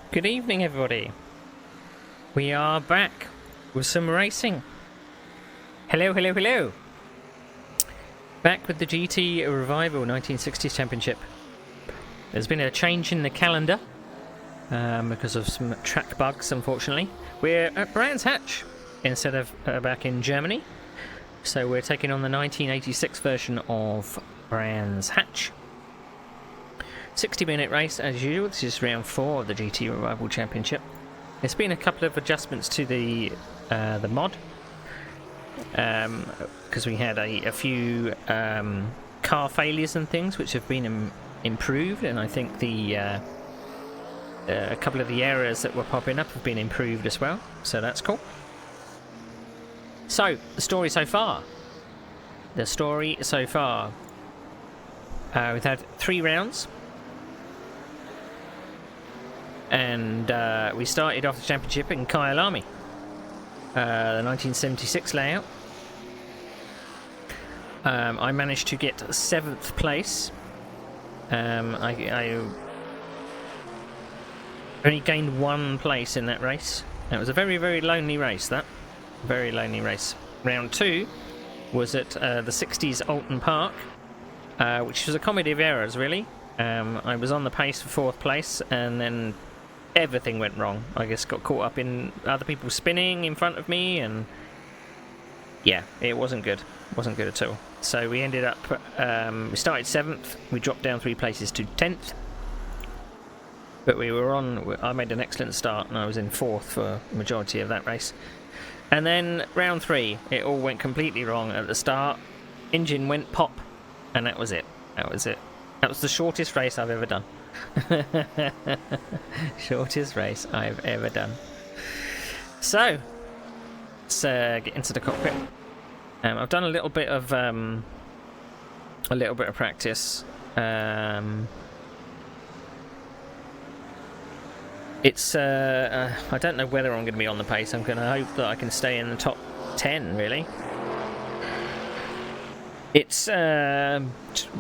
Good evening, everybody. We are back with some racing. Hello, hello, hello. Back with the GT Revival 1960s Championship. There's been a change in the calendar because of some track bugs, unfortunately. We're at Brands Hatch instead of back in Germany. So we're taking on the 1986 version of Brands Hatch. 60-minute race as usual. This is round 4 of the GT Revival Championship. There's been a couple of adjustments to the mod because we had a few car failures and things which have been improved, and I think a couple of the errors that were popping up have been improved as well, so that's cool. So the story so far. We've had 3 rounds. And we started off the championship in Kyle Army, the 1976 layout. I managed to get 7th place. I only gained 1 place in that race. It was a very, very lonely race, that. Very lonely race. Round 2 was at the 60s Alton Park, which was a comedy of errors, really. I was on the pace for 4th place, and then everything went wrong. I just got caught up in other people spinning in front of me, and yeah, it wasn't good. It wasn't good at all. So we ended up, we started 7th, we dropped down 3 places to 10th, but I made an excellent start, and I was in 4th for the majority of that race. And then round 3, it all went completely wrong at the start. Engine went pop, and that was it. That was the shortest race I've ever done. Shortest race I've ever done. So let's get into the cockpit. I've done a little bit of practice. It's I don't know whether I'm going to be on the pace. I'm going to hope that I can stay in the top 10, really. It's going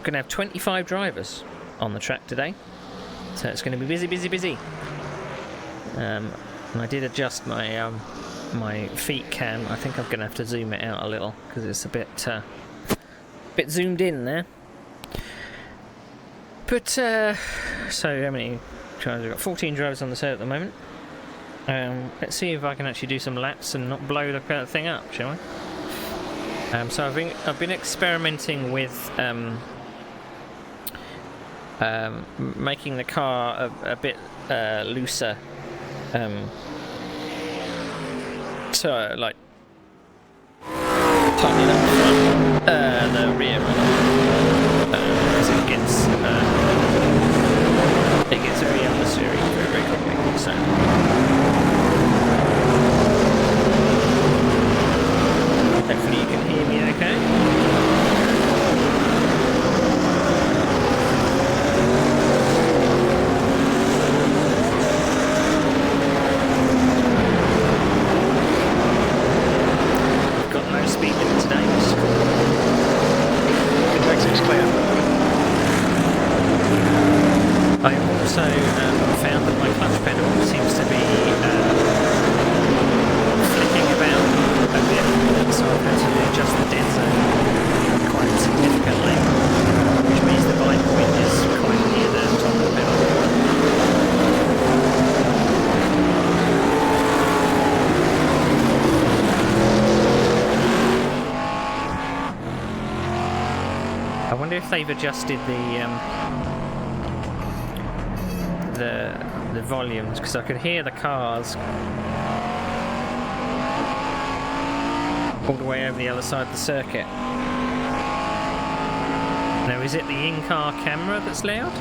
to have 25 drivers on the track today, so it's going to be busy. And I did adjust my my feet cam. I think I'm going to have to zoom it out a little because it's a bit zoomed in there. But so how many drivers? We've got 14 drivers on the set at the moment. Let's see if I can actually do some laps and not blow the thing up, shall we? So I've been experimenting with making the car a bit looser, so like tightening up the rear because it gets very atmospheric very, very quickly. So hopefully you can hear me okay. Speed limit today, which is cool. The exit's clear. I also found that my clutch pedal seems to be flicking about a bit, so I've had to adjust the dead zone quite significantly, which means the bind point is quite near the top of the pedal. I wonder if they've adjusted the volumes, because I could hear the cars all the way over the other side of the circuit. Now, is it the in-car camera that's loud?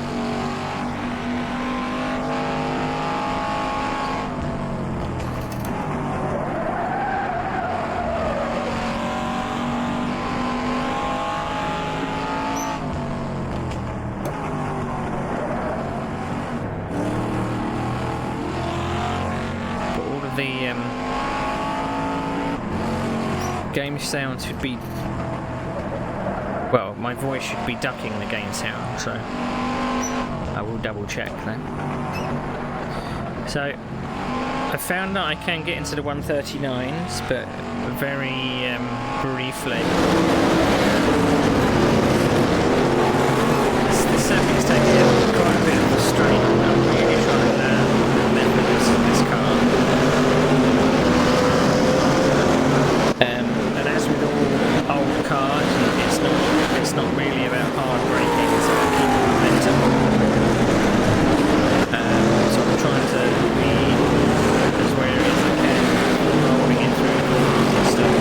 The game sound should be, well, my voice should be ducking the game sound, so I will double check then. So I found that I can get into the 139s, but very briefly. This certainly is taking quite a bit of a strain. I'm really trying to learn the methods of this car. And as with all old cars, it's not really about hard braking, it's about keeping momentum. So I'm trying to be as wary as I can, rolling it through and stuff.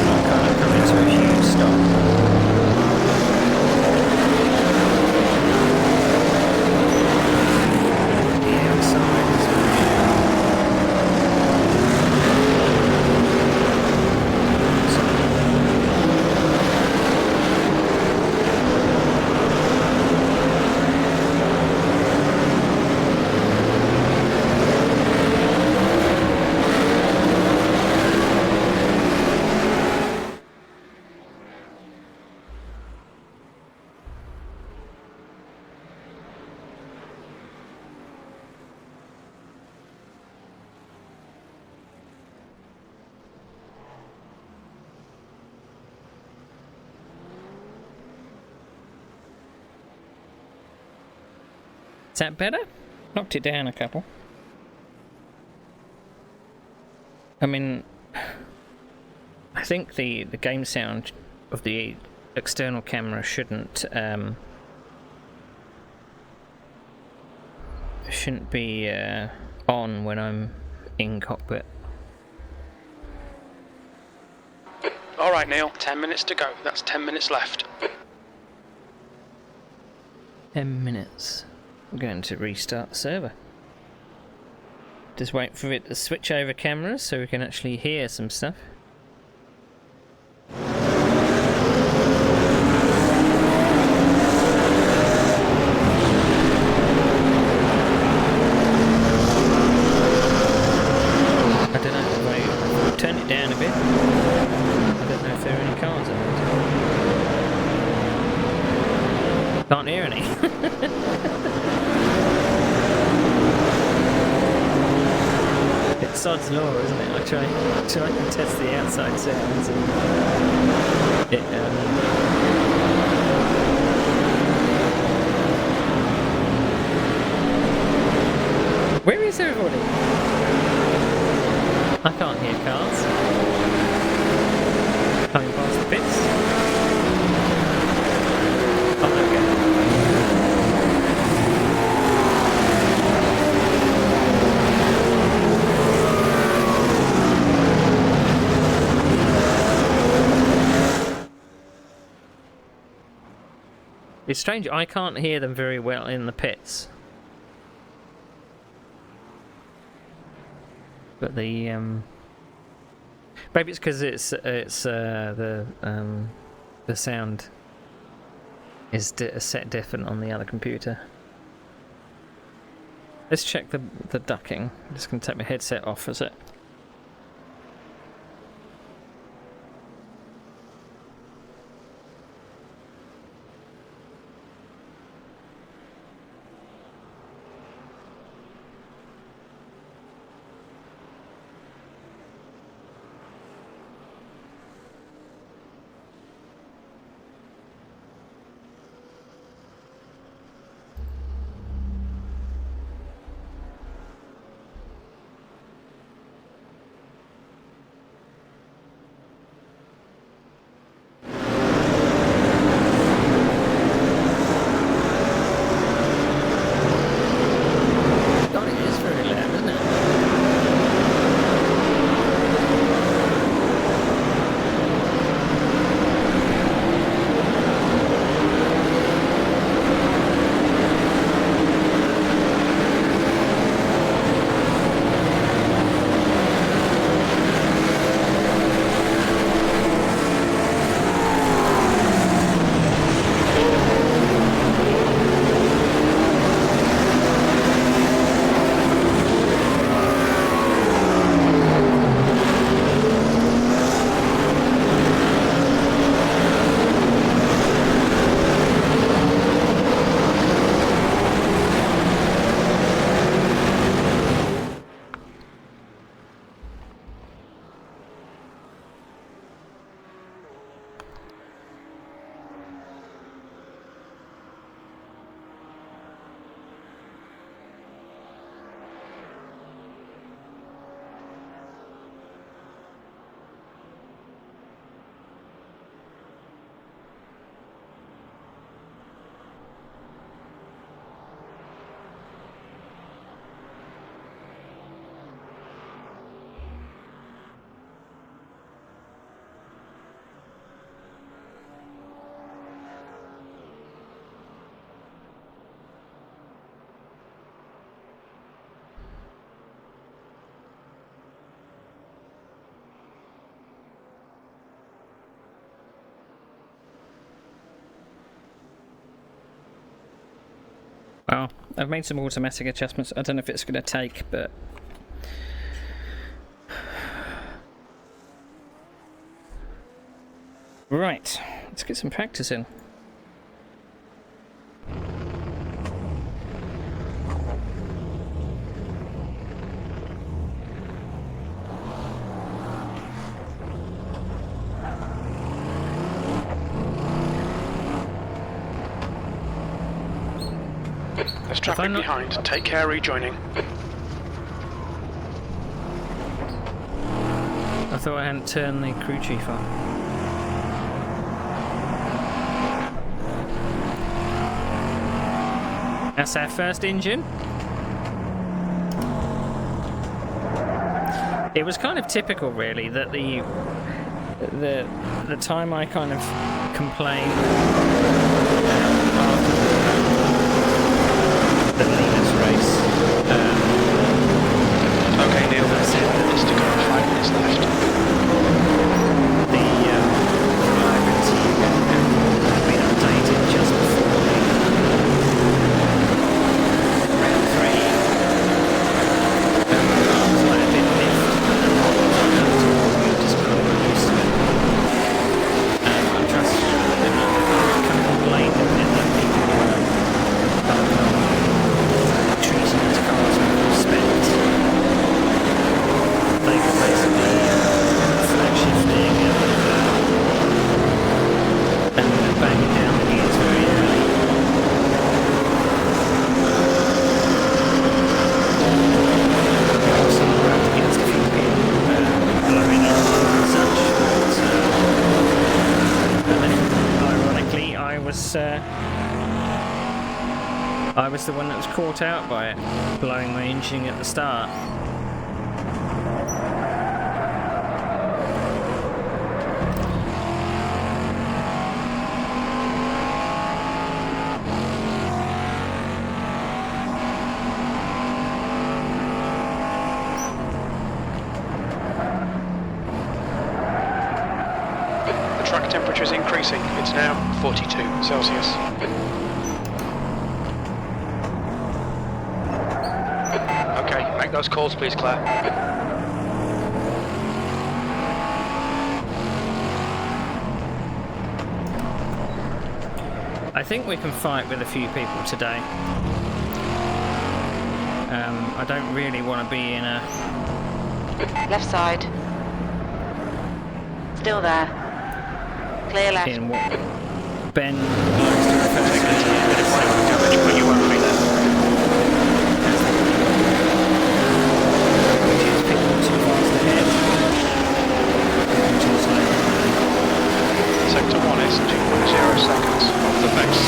I can't come into a huge stop. Is that better? Knocked it down a couple. I mean, I think the game sound of the external camera shouldn't be on when I'm in cockpit. All right, Neil. 10 minutes to go. That's 10 minutes left. 10 minutes. I'm going to restart the server. Just wait for it to switch over cameras so we can actually hear some stuff. I don't know, if I turn it down a bit, I don't know if there are any cars around. Can't hear any. It's sod's law, isn't it? I try and test the outside sounds and it Where is everybody? I can't hear cars coming past the pits. Oh, there we go. It's strange, I can't hear them very well in the pits. But the maybe it's because the sound is set different on the other computer. Let's check the ducking. I'm just going to take my headset off, is it? Oh, I've made some automatic adjustments. I don't know if it's going to take, but... Right, let's get some practice in. There's traffic behind. Take care rejoining. I thought I hadn't turned the crew chief on. That's our first engine. It was kind of typical, really, that the time I kind of complained after the Linus race. Okay, Neil, that's 10 minutes to go, 5 minutes left. The reliability had been updated just before round 3. Arms might have been lifted, and just got used to it. I trust them not to complain that people were treating these cars with respect. They were basically flat shifting and banging down the gears very early. Also rubbed against a few people blowing up and such. But then, ironically, I was the one that was caught out by it, blowing my engine at the start. The track temperature is increasing. It's now 42 Celsius. Okay, make those calls please, Claire. I think we can fight with a few people today. I don't really want to be in a... Left side. Still there. Clear left. in what Ben likes to refer to as damage, but you won't be there. which is picking too fast ahead. Sector 1 is 2.0 seconds off the base.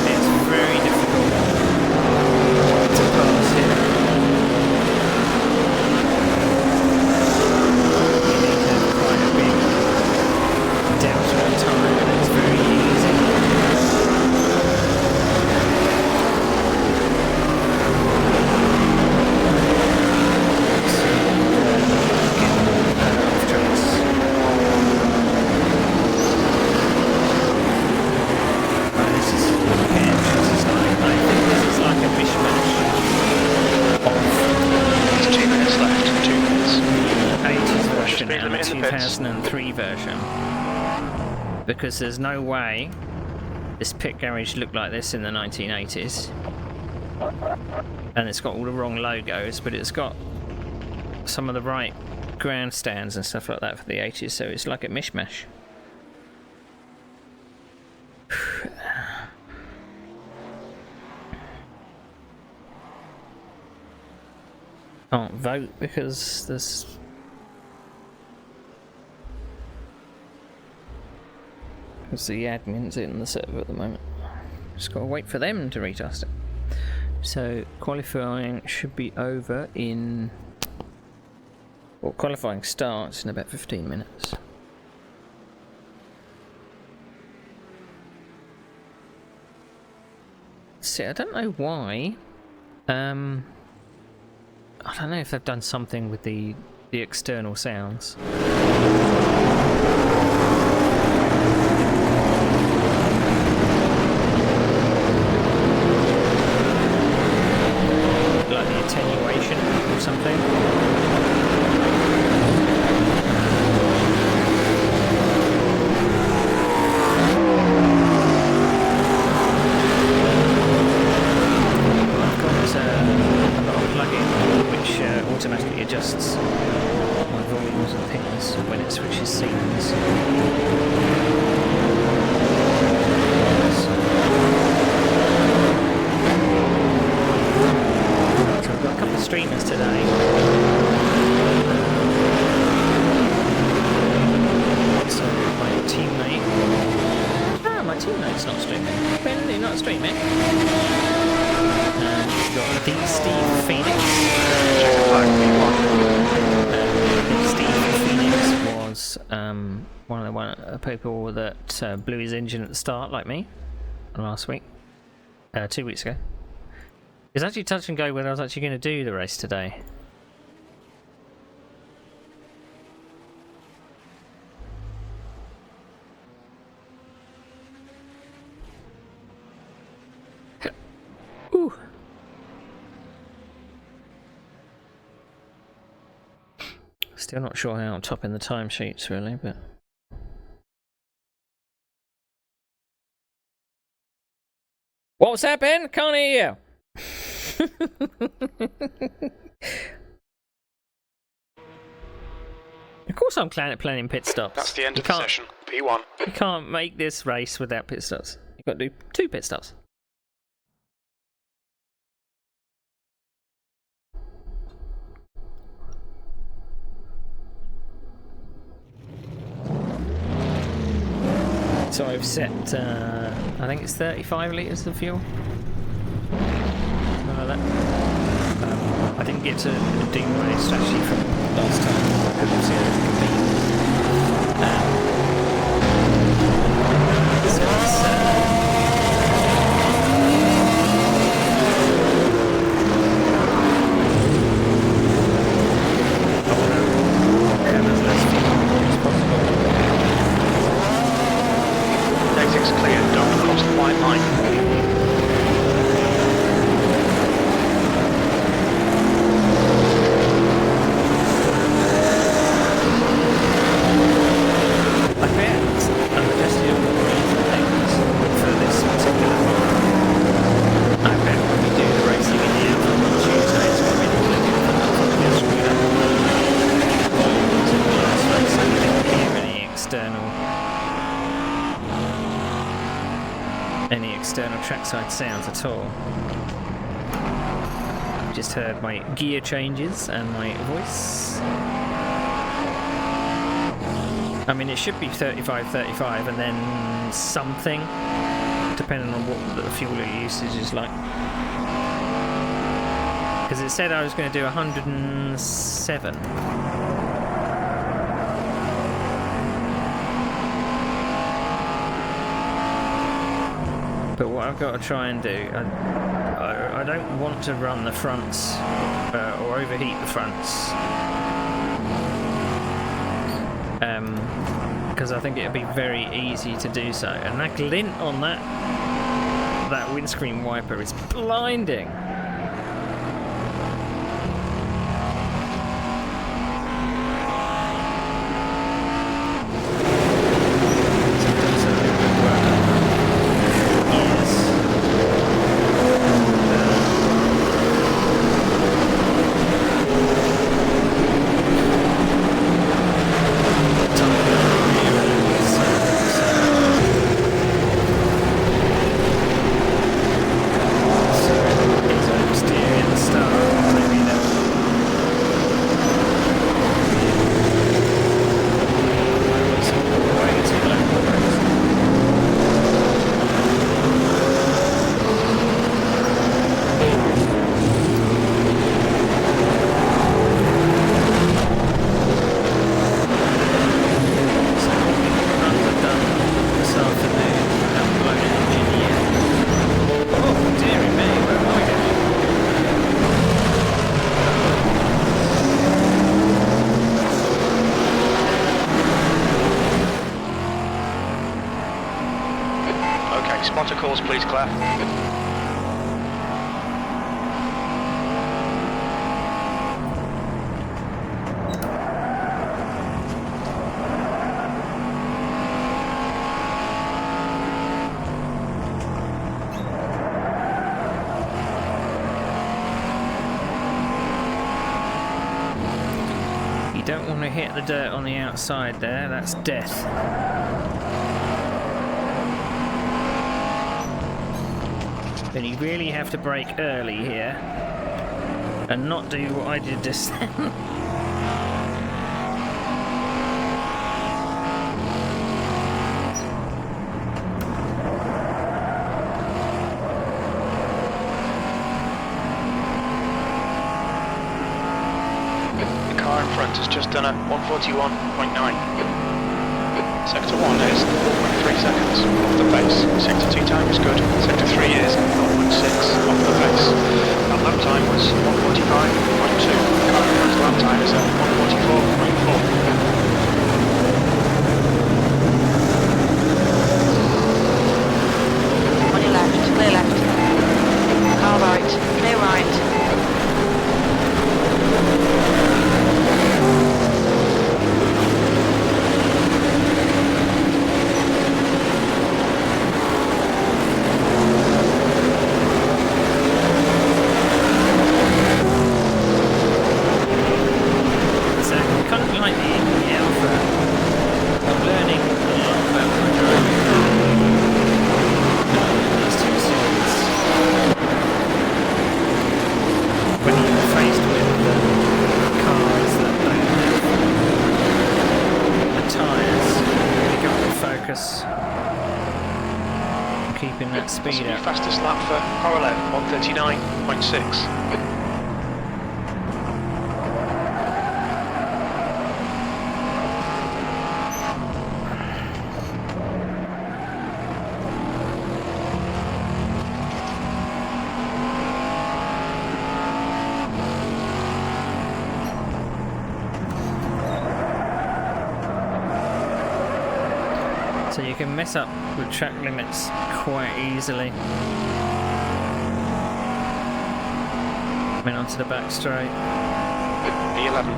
It's very difficult to pass here. You need to have quite a big delta of time, and it's very easy. There's 2 minutes left, 2 minutes. 80s version Speed and the limit in the pits. 2003 version, because there's no way this pit garage looked like this in the 1980s, and it's got all the wrong logos, but it's got some of the right grandstands and stuff like that for the 80s, so it's like a mishmash. Can't vote because there's the admin's in the server at the moment. Just gotta wait for them to retest it. So qualifying should be over in... well, qualifying starts in about 15 minutes. See, I don't know why. I don't know if they've done something with the external sounds. teammate. Ah, my teammate's not streaming. Ben, you're not streaming. We've got the Steve Phoenix. Check the flag, The Steve Phoenix was one of the people that blew his engine at the start, like me, last week. 2 weeks ago. It was actually touch and go when I was actually going to do the race today. Ooh. Still not sure how I'm topping the timesheets really, but... What was that, Ben? Can't hear you. Of course I'm planning pit stops. That's the end of the session. P1. You can't make this race without pit stops. You've got to do 2 pit stops. So I've set, I think it's 35 litres of fuel. Something like that. I didn't get to do my strategy from last time. I couldn't see it complete. So it's, Exit's clear, don't cross the white line. External trackside sounds at all. Just heard my gear changes and my voice. I mean, it should be 35 and then something, depending on what the fuel usage is like. Because it said I was going to do 107. But what I've got to try and do, I don't want to run the fronts or overheat the fronts, because I think it would be very easy to do so. And that glint on that windscreen wiper is blinding. Spotter calls, please, Claire. You don't want to hit the dirt on the outside there, that's death. Then you really have to brake early here and not do what I did just then. done at 141.9. Sector 1 is 4.3 seconds off the pace. Sector 2 time is good. Sector 3 is 0.6 off the pace. That lap time was 145.2. Current lap time is at 144.4. Clear left. Car right. Clear right. So, kind of like the Alpha, I'm learning a lot about my driving. These two series. When you're faced with cars that don't have the tyres, you got to focus on keeping that speed Possibly up. fastest lap for Korolev, 139.6. So you can mess up with track limits quite easily. Went onto the back straight. E11.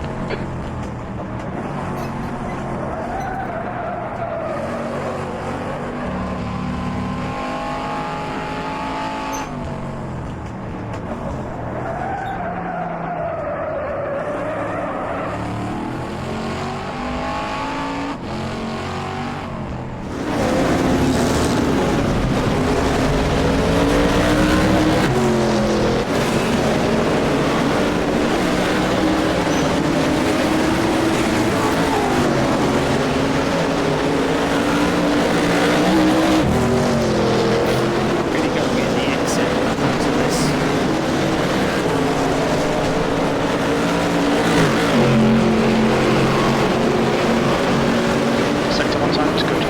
Really got to get the exit onto this. Sector 1 time is good.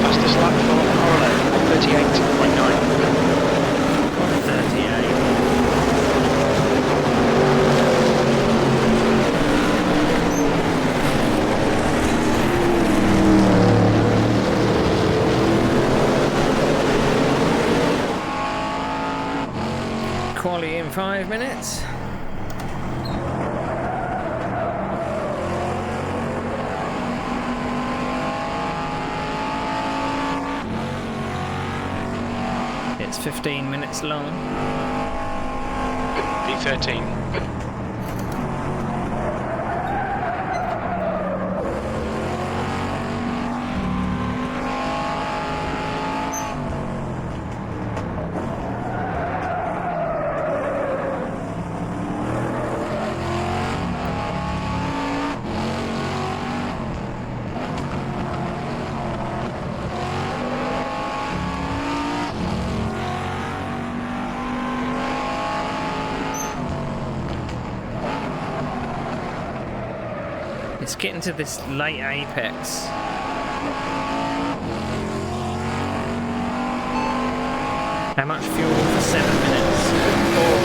Fastest lap for Korolev, 138.9. 138. Quali in 5 minutes. It's 15 minutes long. V13. It's getting to this late apex. How much fuel for 7 minutes?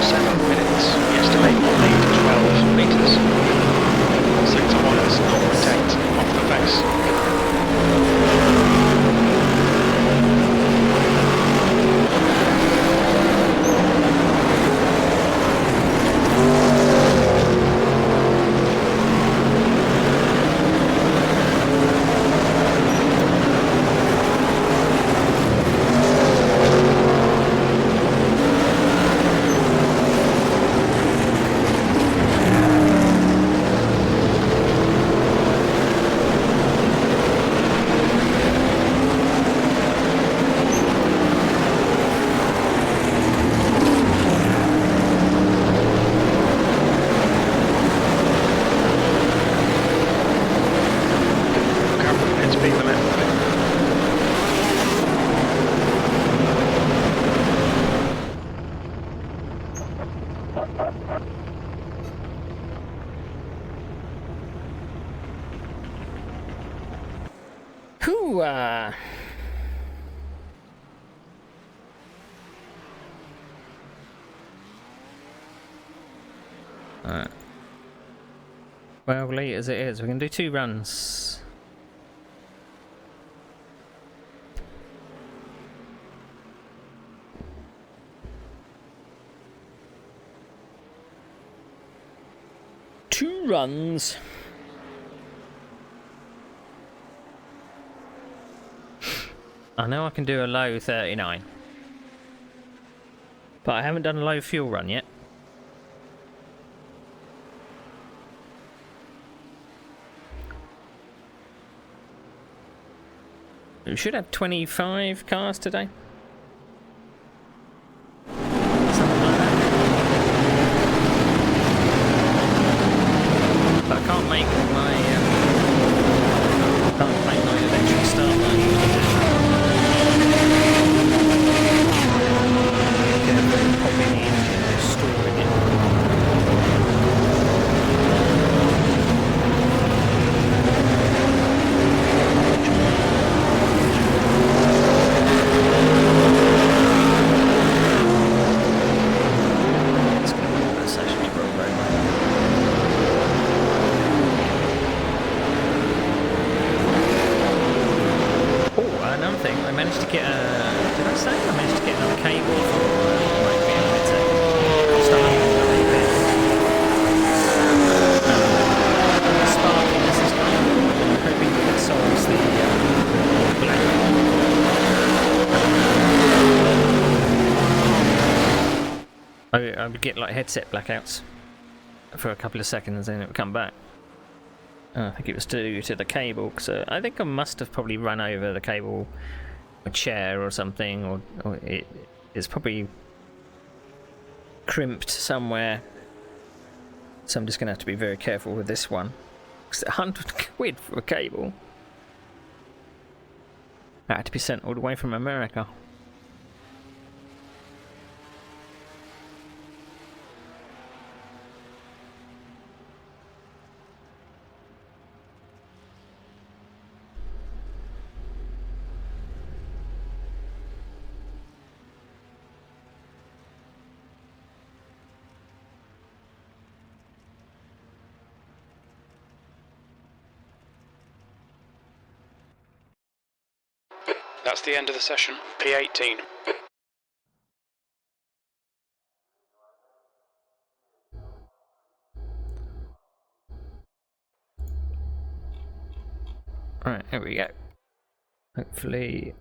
7 minutes. You estimate one lead 12 metres. Sector 1 is 0.8 off the pace. Ooh. Alright. 12 litres it is. We can do 2 runs. Two runs. I know I can do a low 39. But I haven't done a low fuel run yet. We should have 25 cars today. Something like that. But I can't make my electric start line. Pop in the engine and storing it. I managed to get a... Did I say? I managed to get another cable for my headset. Cost $100 sparking this is kind of... I'm hoping that it solves the black. I would get like headset blackouts for a couple of seconds and it would come back. I think it was due to the cable, so I think I must have probably run over the cable, a chair or something, or it's probably crimped somewhere. So I'm just going to have to be very careful with this one. It's £100 for a cable. That had to be sent all the way from America. That's the end of the session. P18. Right, here we go. Hopefully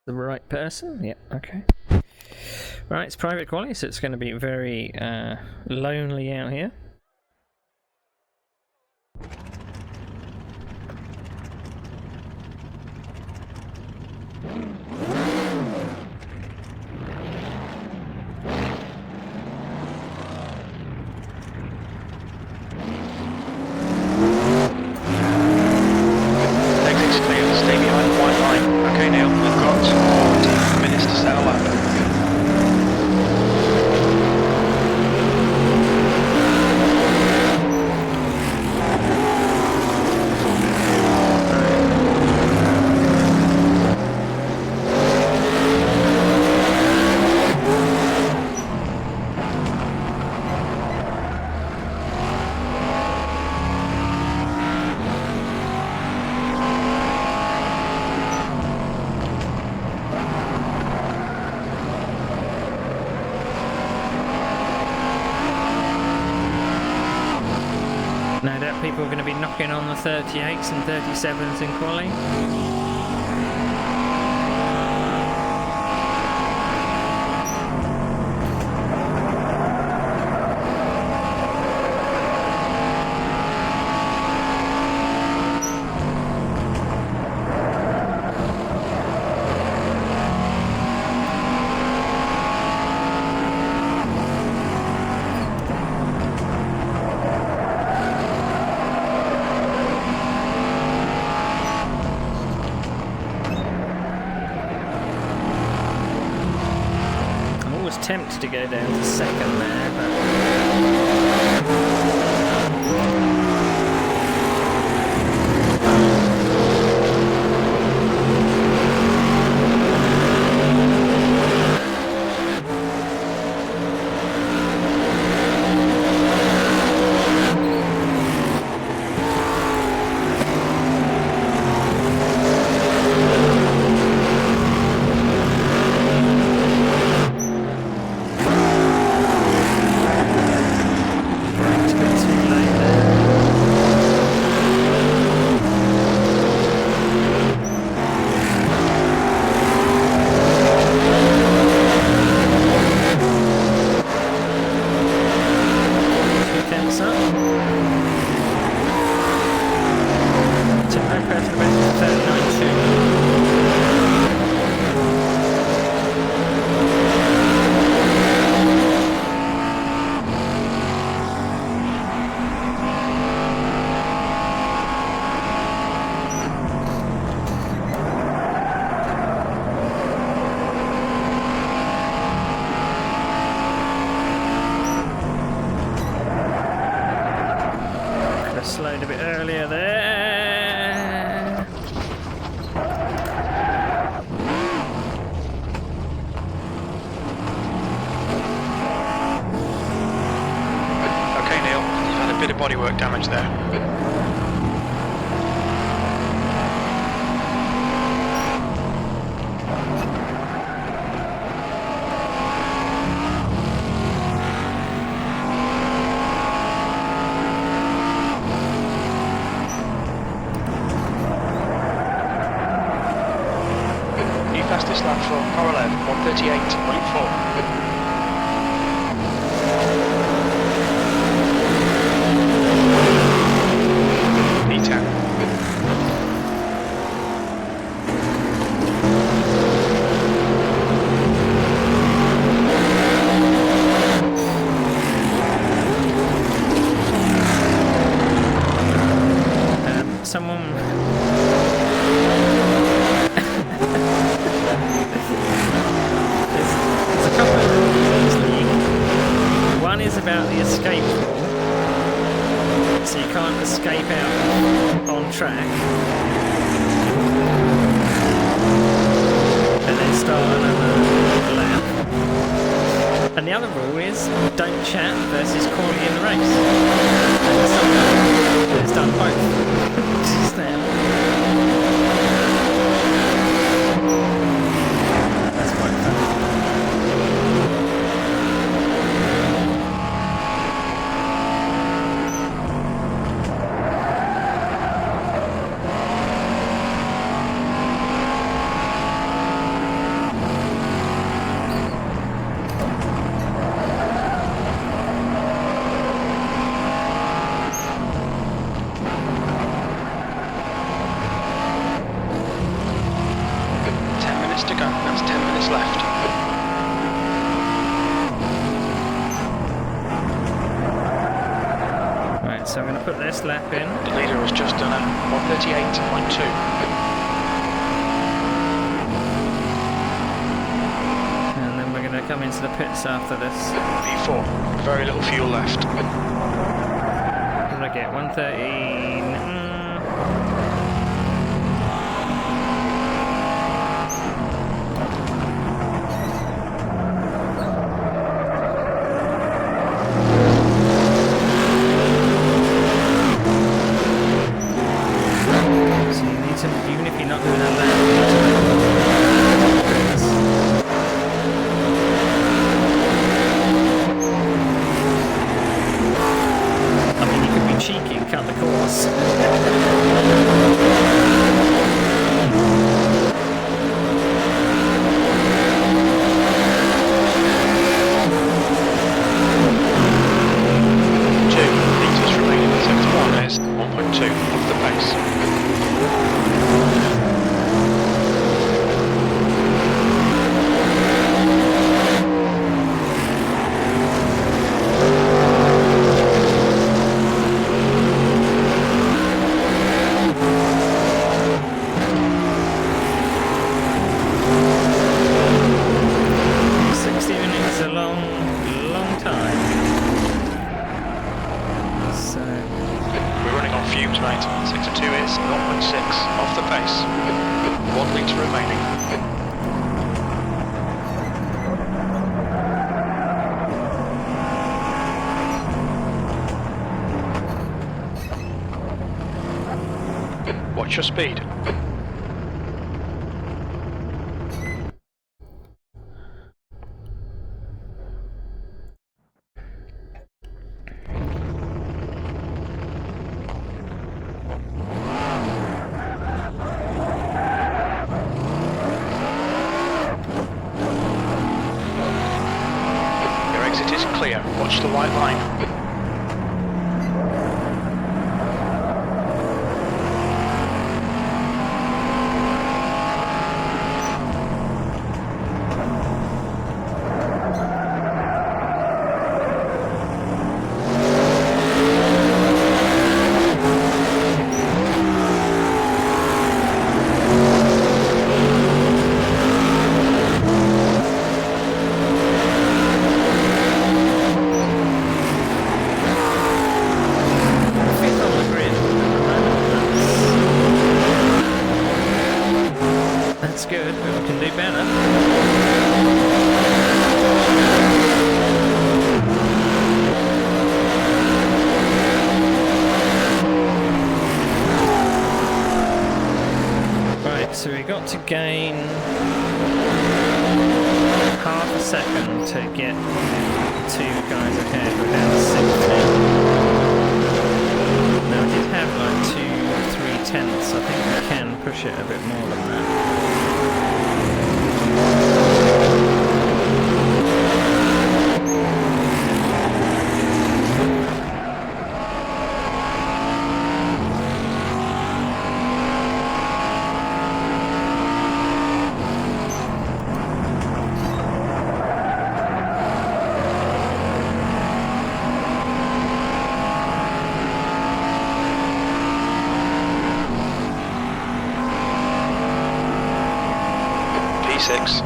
the right person. Yeah, okay. Right, it's private quality, so it's going to be very lonely out here. No doubt people are going to be knocking on the 38s and 37s in quali. Tempted to go down to second there, but earlier there. Okay, Neil, you've had a bit of bodywork damage there. Fastest lap for Korolev, 138.4. P10. Someone... There's a couple of rules in this league. One is about the escape rule, so you can't escape out on track and then start another lap. And the other rule is don't chat versus calling in the race. And someone has done both just now. That's quite fun. To go. That's 10 minutes left. Right, so I'm going to put this lap in. The leader has just done a 138.2. And then we're going to come into the pits after this. P4. Very little fuel left. What did I get? 113. Even if you're not doing that lap, I mean, you could be cheeky and cut the course. 2 litres remaining in sector 1 is 1.2 off the pace. Fumes, mate. Sector 2 is 0.6 off the pace. 1 litre remaining. Watch your speed. Clear. Watch the white line. to get 2 guys ahead. We're down to 6th now. Now, I did have like 2-3 tenths. I think we can push it a bit more than that. P6.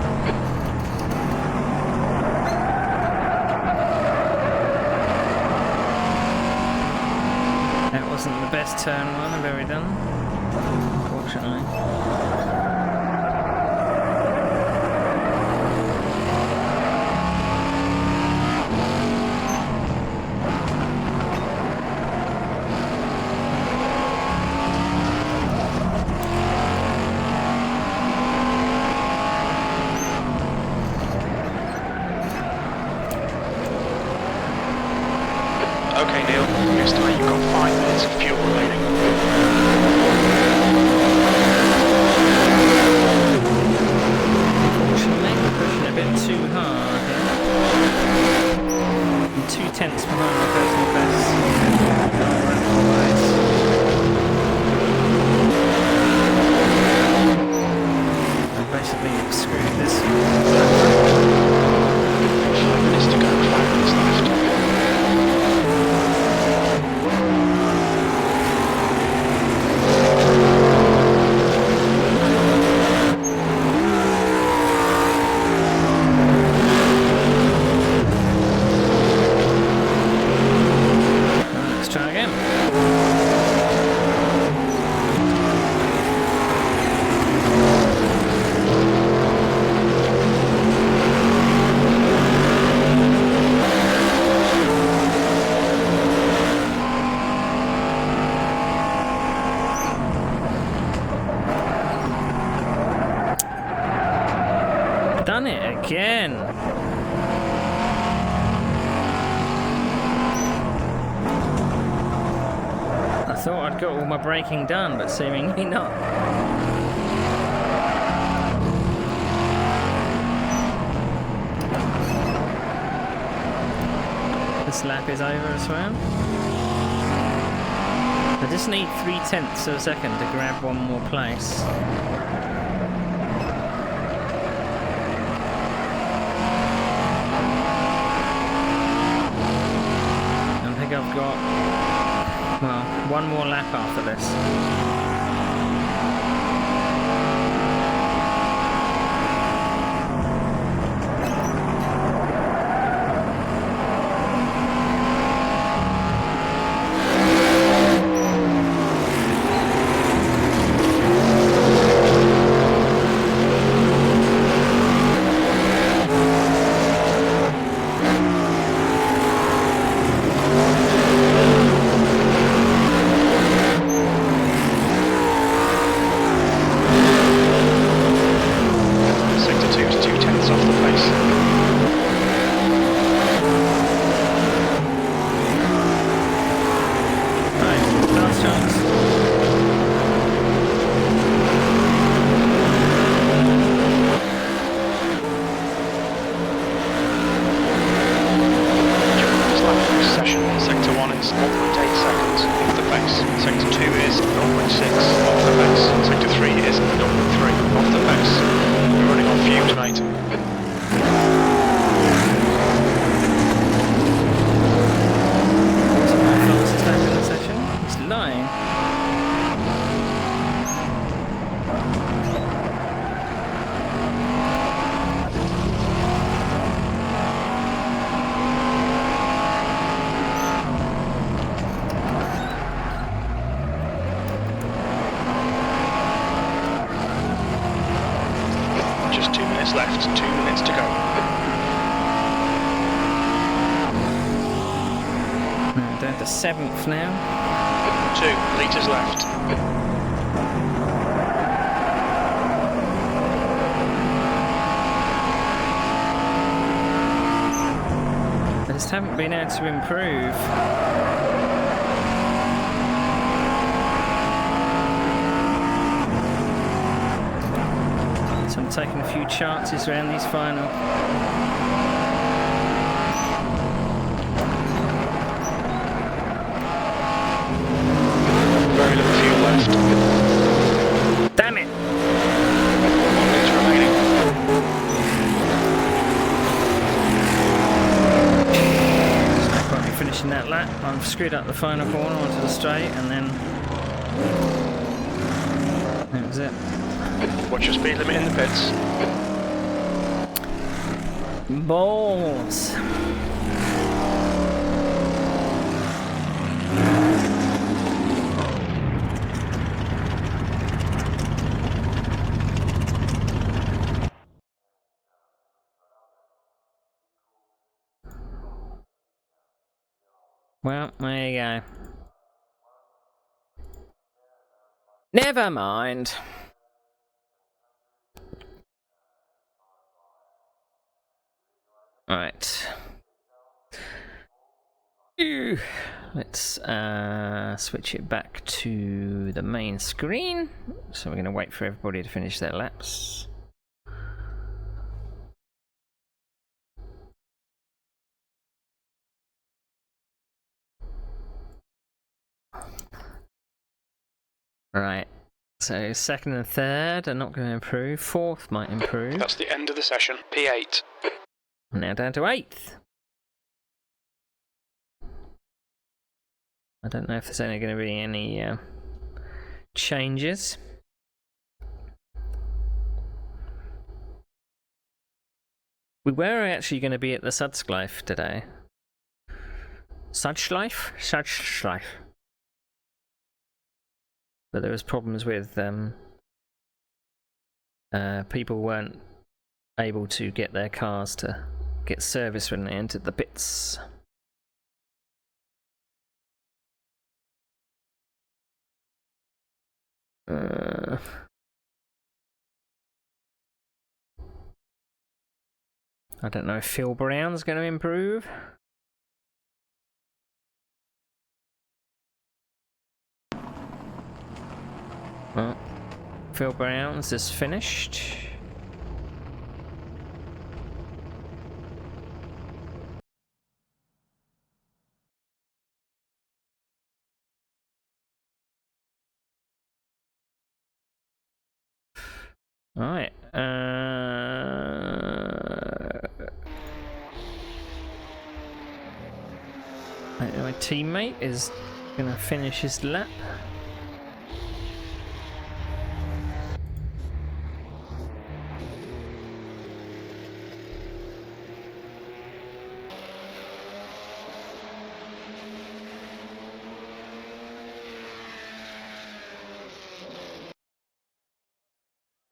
That wasn't the best turn one I've ever done, unfortunately. Okay, Neil, we estimate you've got 5 minutes of fuel remaining. Unfortunately, we're pushing a bit too hard here. I'm 2 tenths behind my personal best. I've basically screwed this. 5 minutes to go, 5 minutes left. Let's try again. Done it again. I thought I'd got all my braking done, but seemingly not. This lap is over as well. I just need 3 tenths of a second to grab one more place. I think I've got, well, one more lap after this. minutes left, 2 minutes to go. Down to 7th now. 2 litres left. just haven't been able to improve. So I'm taking a few chances around these final. Very little fuel left. Damn it! 1 litre remaining. There's no point in finishing that lap. I've screwed up the final corner onto the straight, and then that was it. What's your speed limit in the pits? Balls. Well, there you go. Never mind. Right. Let's switch it back to the main screen. So we're going to wait for everybody to finish their laps. Right. So second and third are not going to improve. Fourth might improve. That's the end of the session. P8. Now down to eighth. I don't know if there's only going to be any changes. We were actually going to be at the Sudschleife today. Sudschleife? Sudschleife. But there was problems with people weren't able to get their cars to get service when they entered the pits. I don't know if Phil Brown's going to improve. Well, Phil Brown's is finished. Alright, my teammate is gonna finish his lap.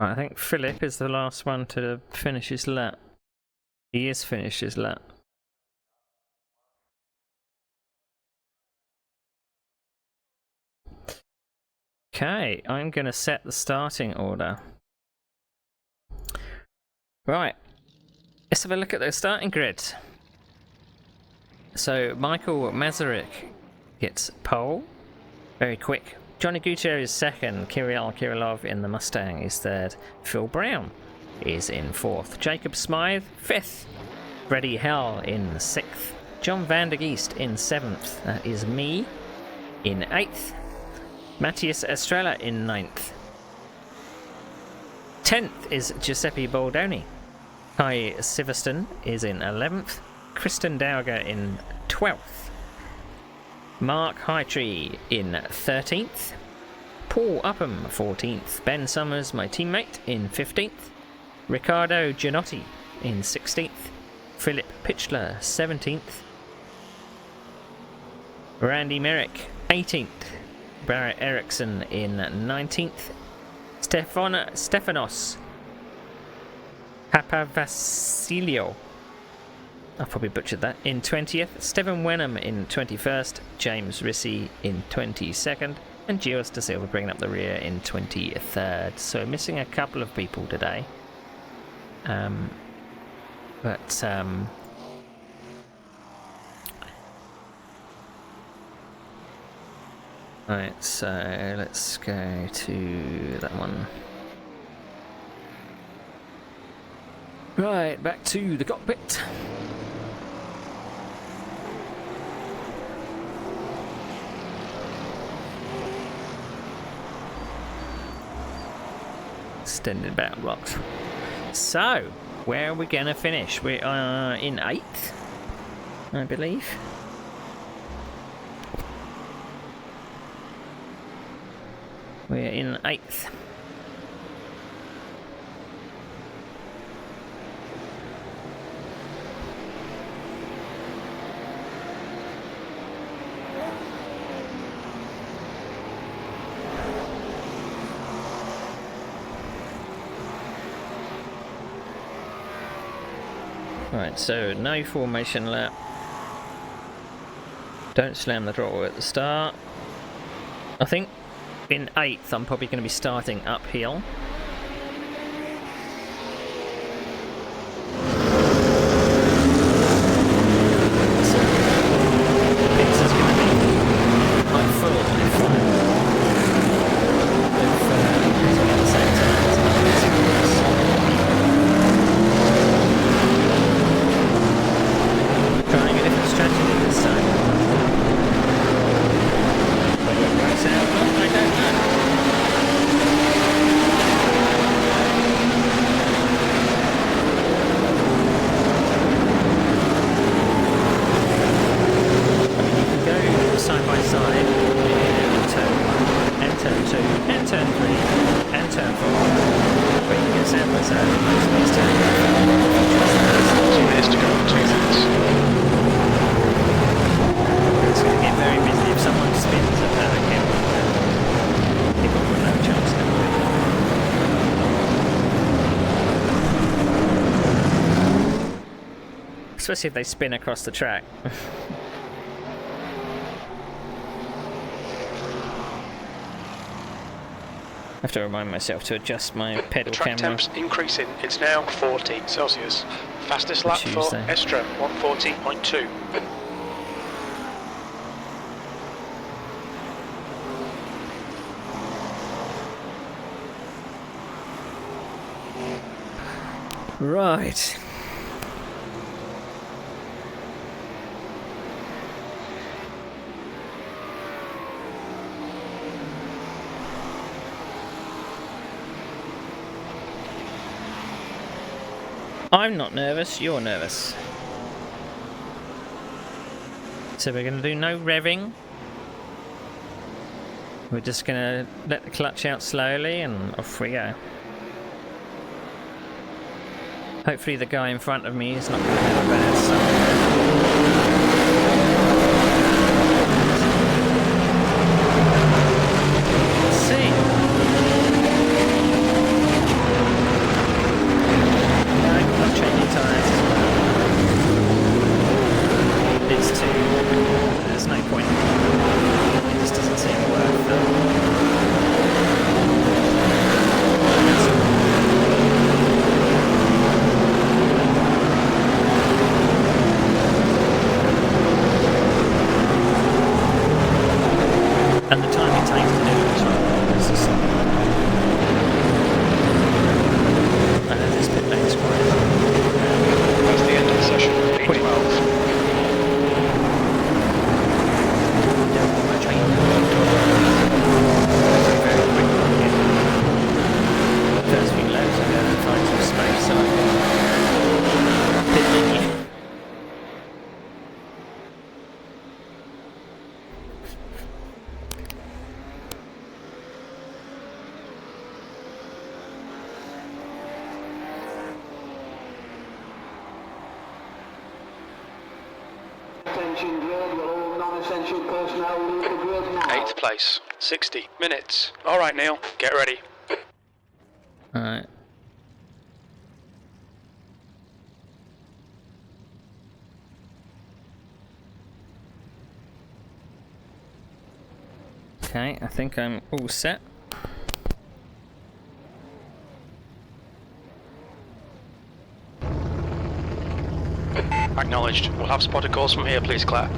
I think Philip is the last one to finish his lap. He is finished his lap. Okay, I'm going to set the starting order. Right, let's have a look at the starting grid. So Michael Masaryk gets pole, very quick. Johnny Gutierrez is second, Kirill Kirillov in the Mustang is third, Phil Brown is in fourth, Jacob Smythe fifth, Freddie Hell in sixth, John van der Geest in seventh, that is me, in eighth, Matthias Estrella in ninth, 10th is Giuseppe Baldoni, Kai Siverston is in 11th, Kristen Dauger in 12th, Mark Hightree in 13th, Paul Upham 14th, Ben Summers, my teammate, in 15th, Riccardo Gianotti in 16th, Philip Pitchler 17th, Randy Merrick 18th, Barrett Eriksson in 19th, Stefanos Papavasilio, I've probably butchered that, in 20th, Stephen Wenham in 21st, James Rissy in 22nd, and Gios da Silva bringing up the rear in 23rd. So missing a couple of people today. Right, so let's go to that one. Right, back to the cockpit. Extended battle blocks. So, where are we going to finish? We are in 8th, I believe. We're in 8th. Right, so no formation lap. Don't slam the throttle at the start. I think in 8th I'm probably going to be starting uphill. So, this is going to be quite full if at the same time as trying a different strategy this time. Whether it works out or not, I don't know. I mean, you can go side by side in turn 1, and turn 2, and turn 3, and turn 4. But you can go side by side in most of these turns. 2 minutes to go, 2 minutes. It's going to get very busy if someone spins at that account. People will have a chance to win. Especially if they spin across the track. I have to remind myself to adjust my pedal Track camera. temp's increasing. It's now 40 Celsius. Fastest lap for Tuesday. SRO, 140.2. Right. I'm not nervous, you're nervous. So we're going to do no revving. We're just going to let the clutch out slowly and off we go. Hopefully the guy in front of me is not going to have a bad Let's see. No, I'm changing tyres. It's too... There's no point. It just doesn't seem worth it. And the time it takes to do it as well. It's just... And then this pit lane's quite... That's the end of the session, 8:12. First few laps I'm going to find some space so I can pit lane. Attention grid, will all non-essential personnel leave the grid now. 8th place, 60 minutes. Alright Neil, get ready. Alright. Okay, I think I'm all set. Acknowledged. We'll have spotter calls from here, please, Claire.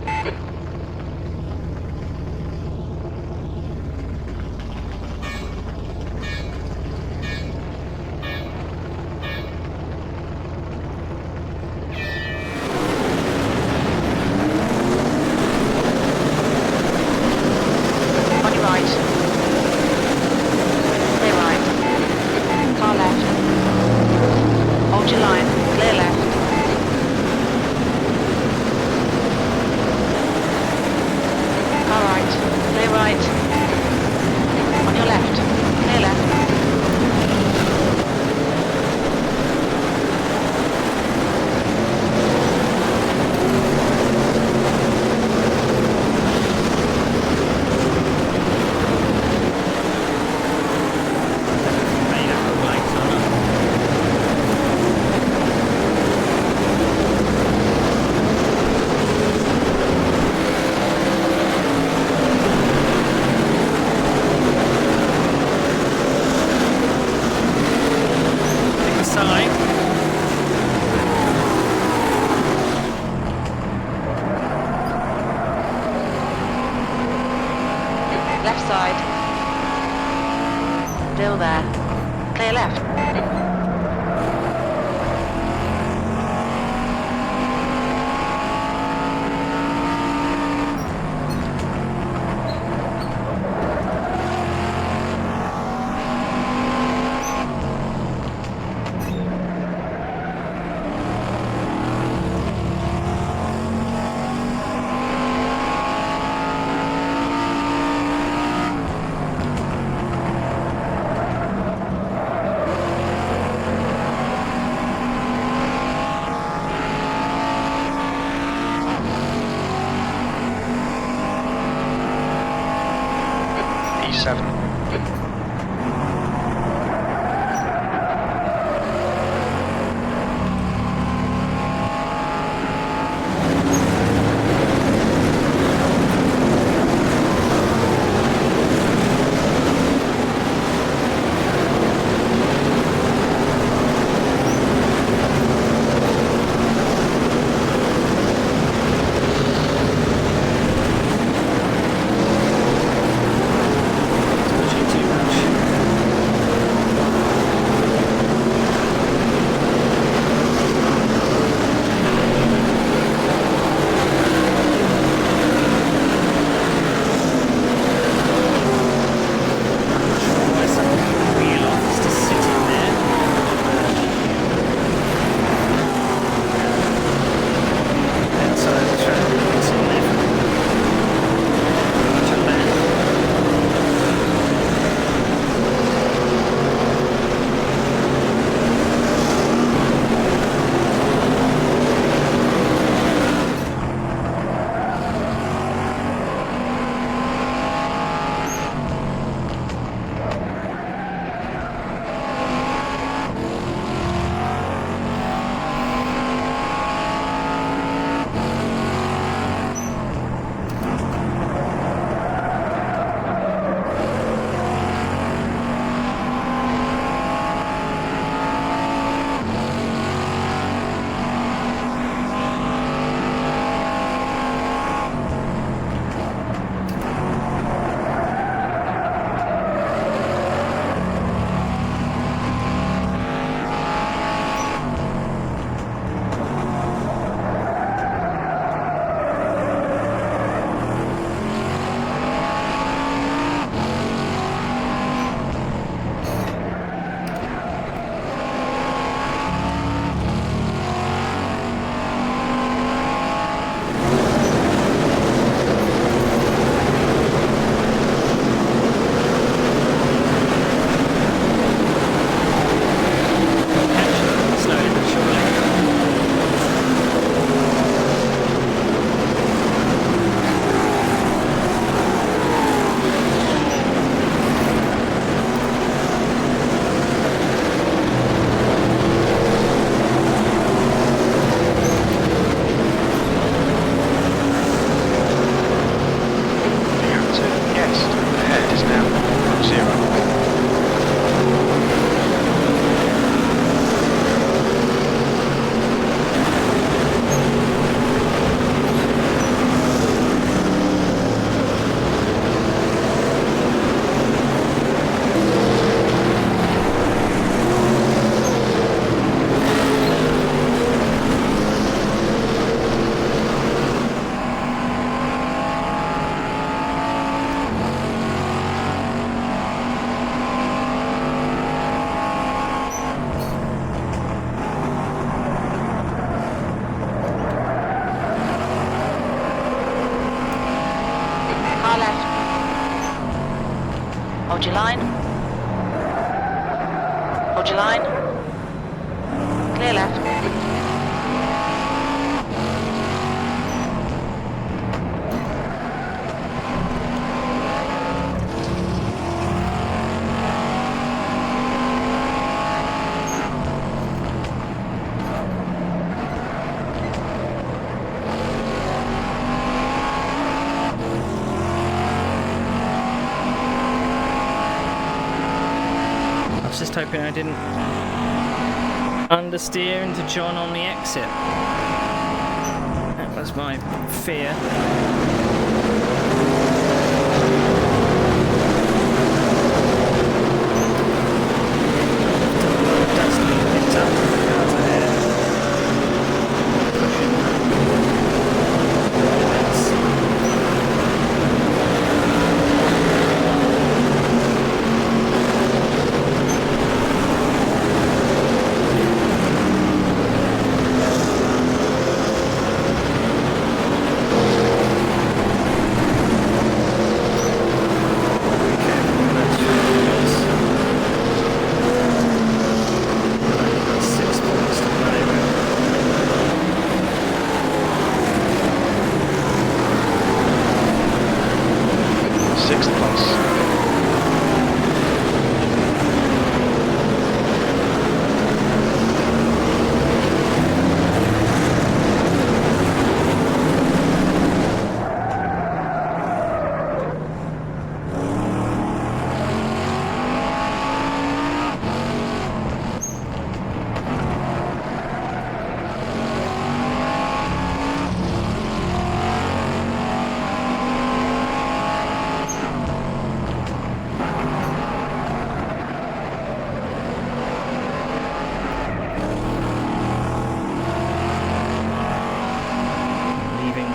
there. Clear left. E7. Hold your line. Hold your line. Clear left. Just hoping I didn't understeer into John on the exit. That was my fear.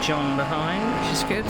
John behind, which is good.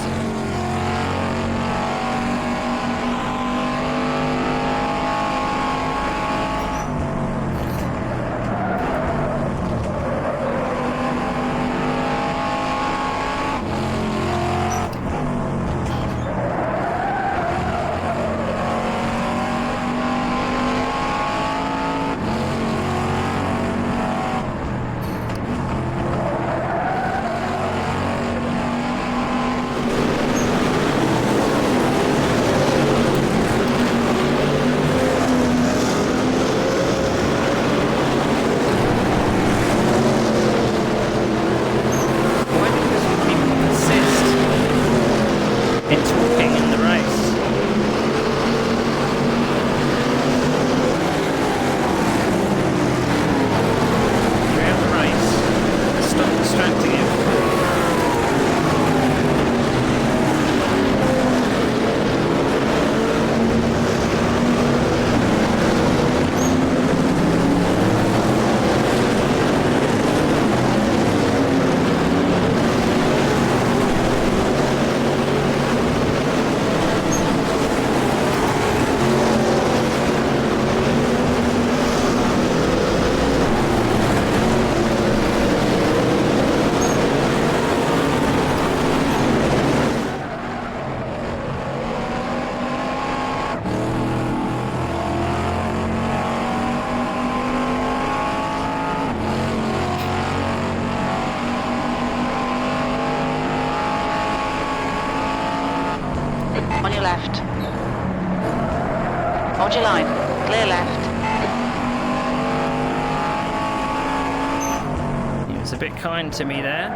On your left. Hold your line. Clear left. He was a bit kind to me there.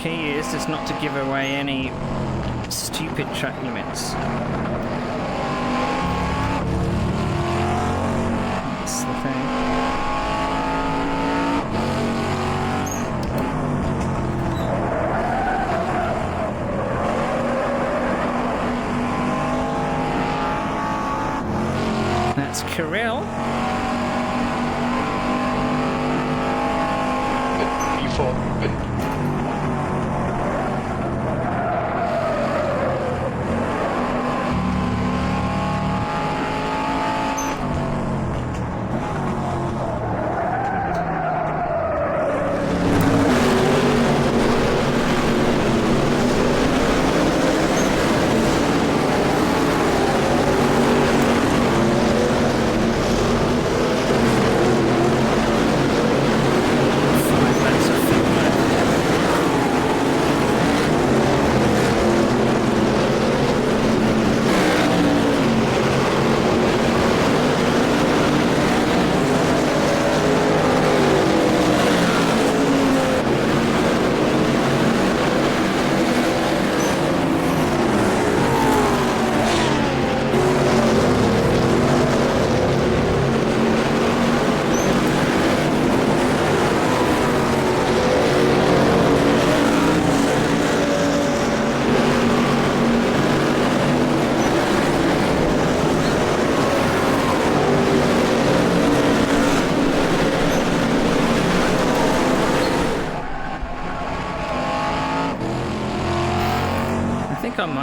Key is just not to give away any stupid track limits. That's the thing. That's Kirill. E4.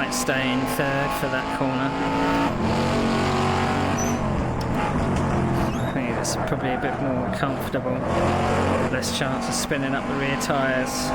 might stay in third for that corner. I think it's probably a bit more comfortable. Less chance of spinning up the rear tyres.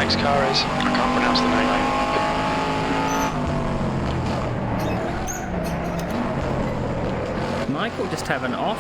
next car is? I can't pronounce the name. Michael just have an off.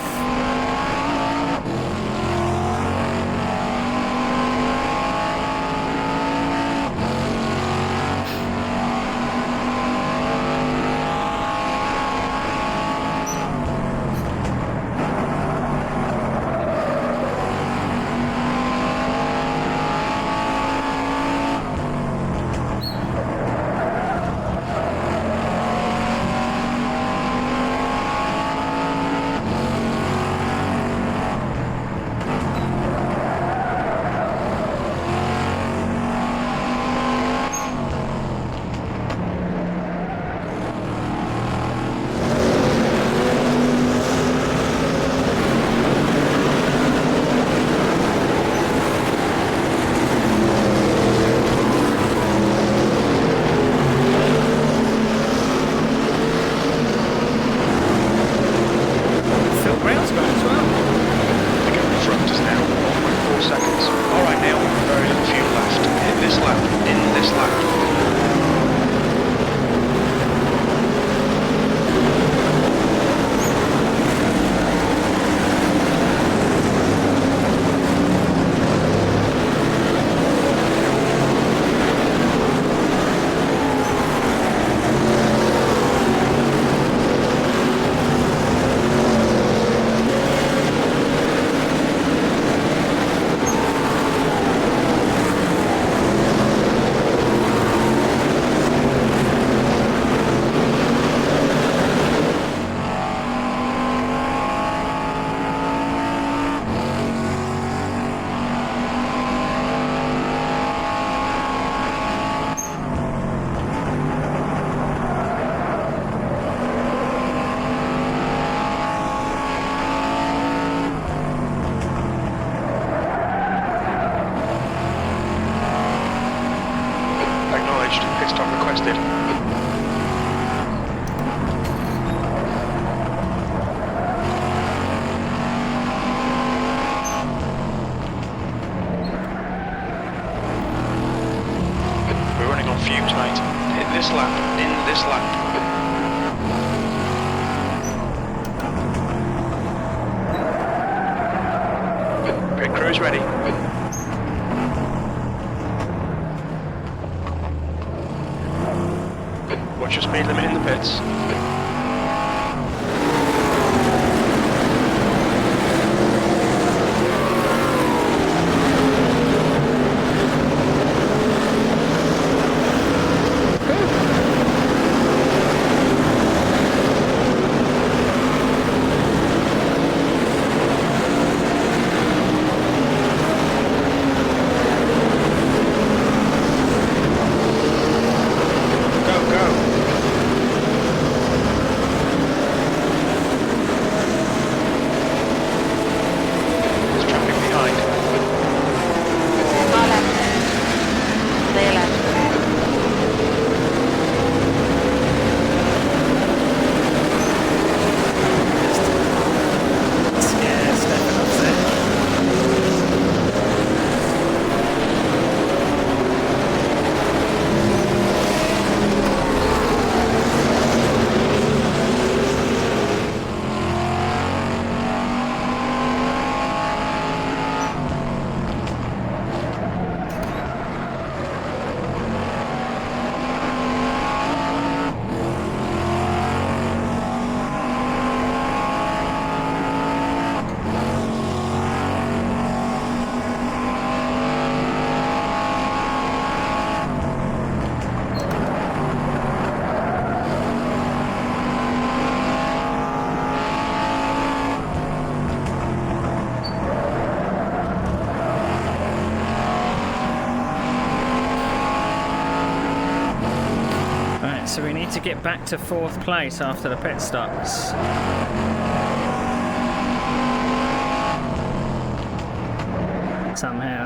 stop requested. We're running on fumes, mate. Hit this lap, in this lap. Pit crew's ready. Watch your speed limit in the pits. So we need to get back to 4th place after the pit stops. Somehow.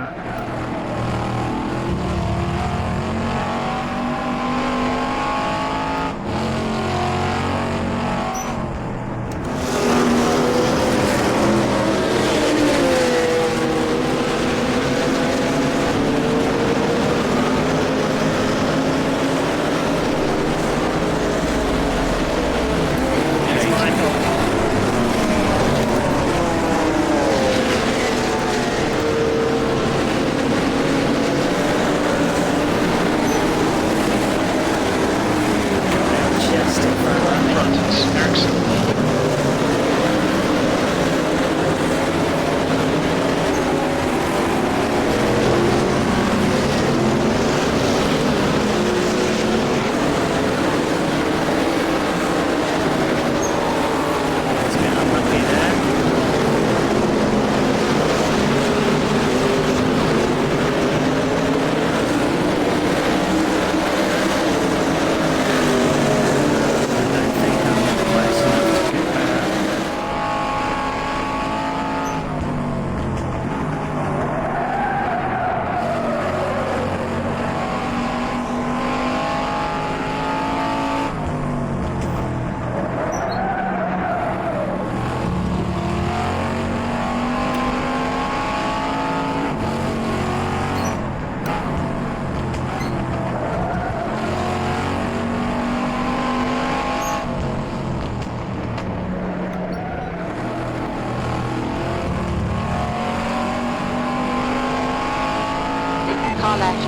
Car left.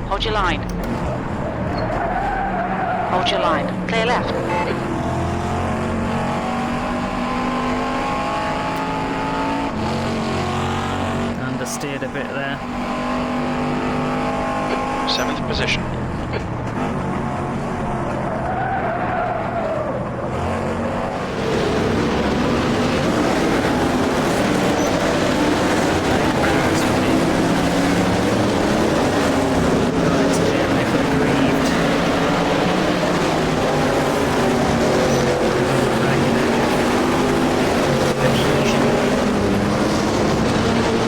Hold your line. Hold your line. Clear left. Understeered a bit there. 7th position.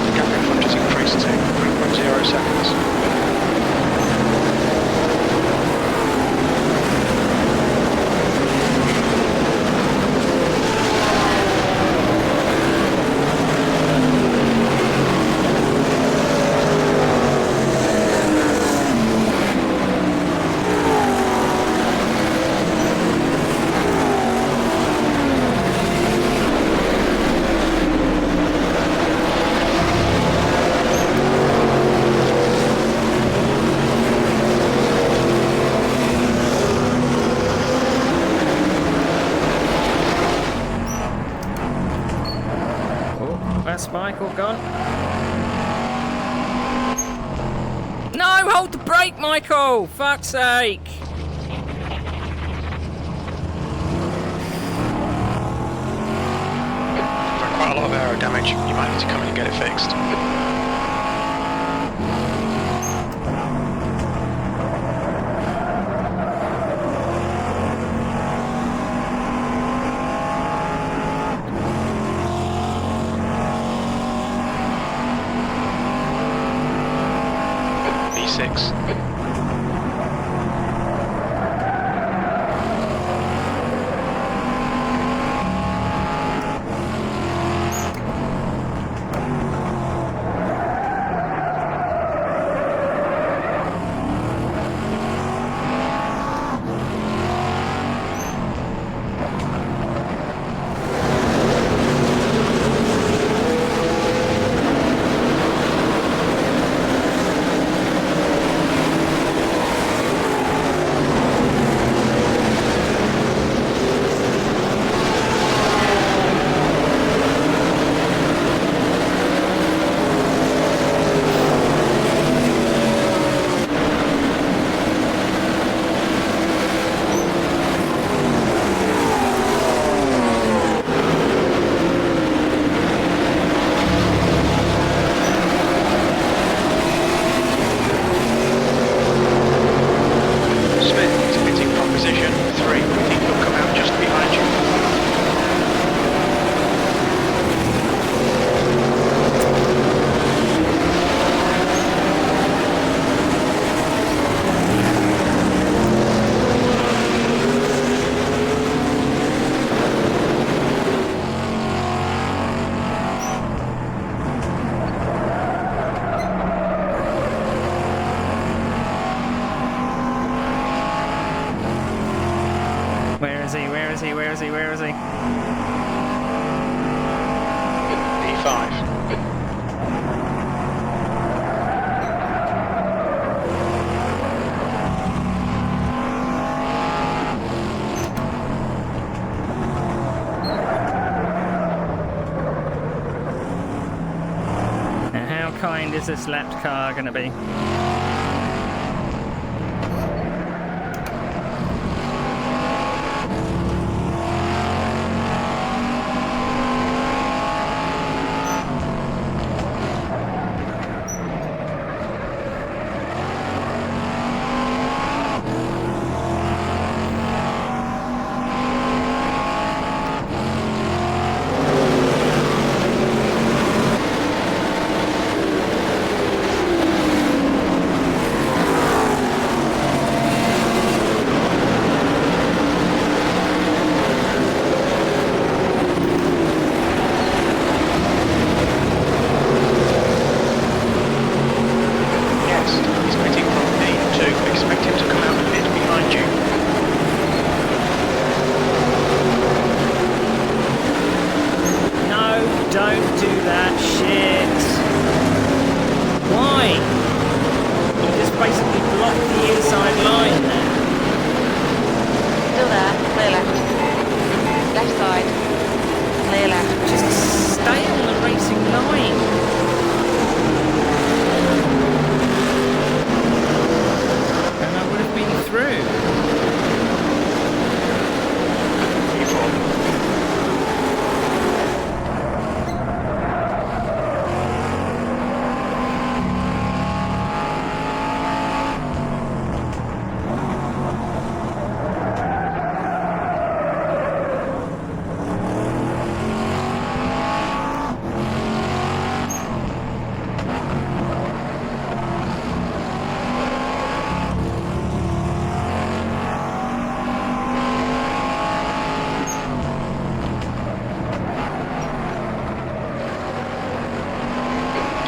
The gap in front has increased to 3.0 seconds. Is Michael gone? No! Hold the brake, Michael! Fuck's sake! Quite a lot of aero damage. You might need to come in and get it fixed. V6. Where is he? P5. Now, how kind is this lapped car going to be?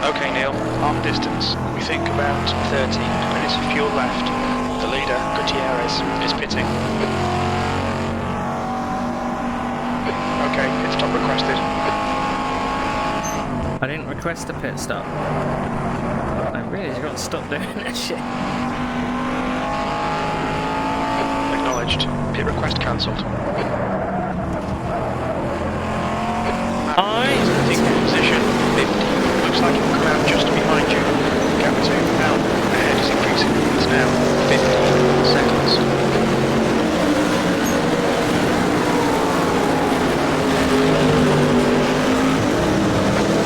Okay, Neil, arm distance. We think about 13 minutes of fuel left. The leader, Gutierrez, is pitting. Okay, pit stop requested. I didn't request a pit stop. I really got to stop doing that shit. Acknowledged. Pit request cancelled. I Taking position. Looks like it will come out just behind you. Gap 2 out ahead is increasing. It's now 15 seconds.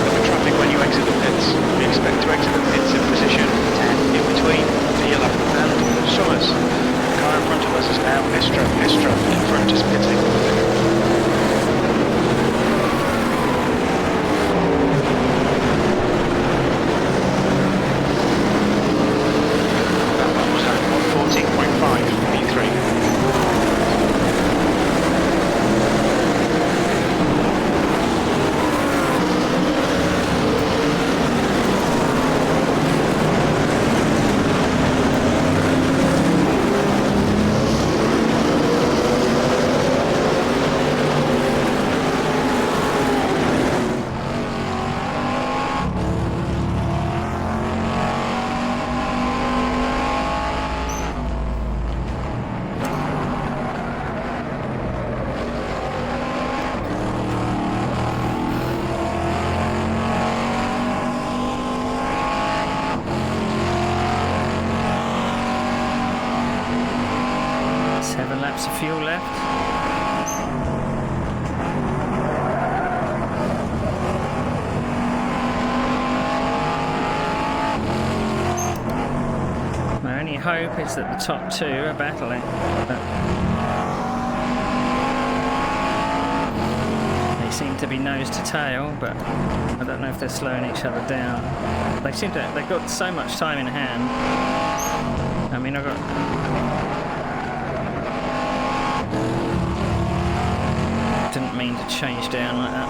Look at traffic when you exit the pits. We expect to exit the pits in position 10 in between P11 and Summers. The car in front of us is now Estra in front is pitting. Laps of fuel left. My only hope is that the top two are battling. They seem to be nose to tail, but I don't know if they're slowing each other down. They've got so much time in hand. I mean, didn't mean to change down like that.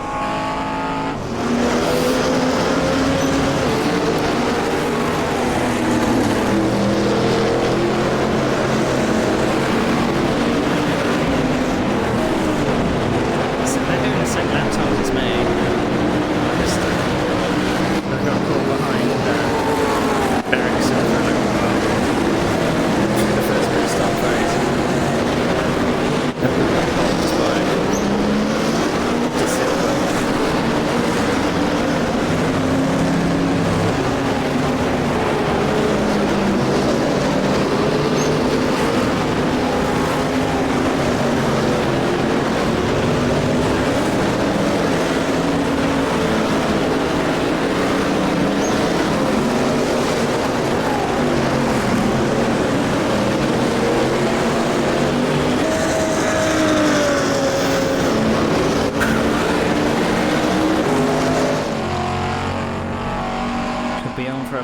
So they're doing the same lap times as me. They've got a call behind Ericsson for a little while. The first pit stop phase.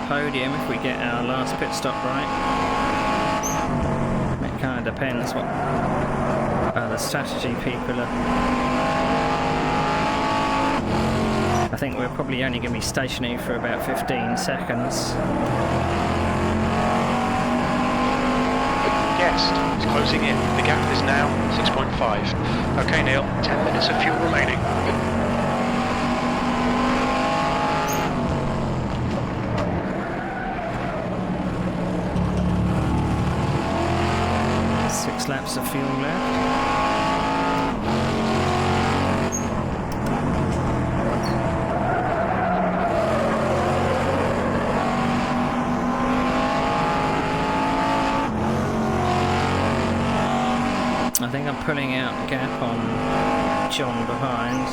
Podium if we get our last pit stop right. It kind of depends what the strategy people are. I think we're probably only going to be stationary for about 15 seconds. Guest is closing in. The gap is now 6.5. Okay, Neil, 10 minutes of fuel remaining. Laps of fuel left. I think I'm pulling out the gap on John behind.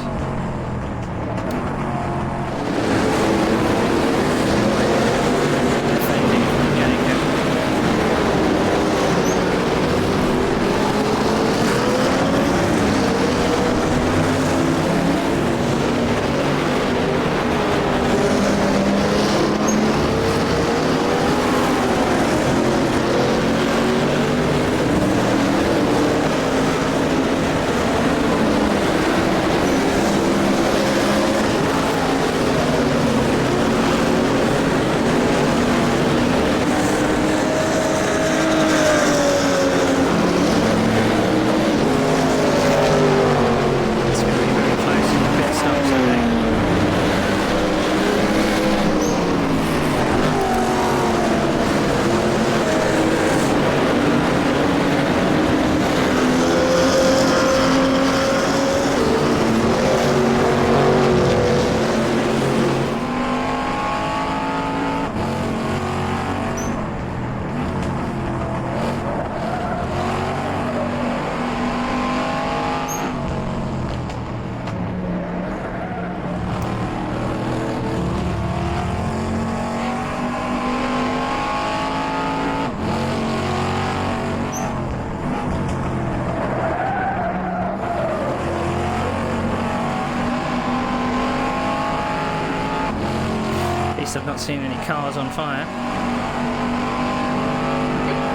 Can't see any cars on fire.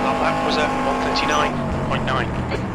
That lap was at 1:39.9.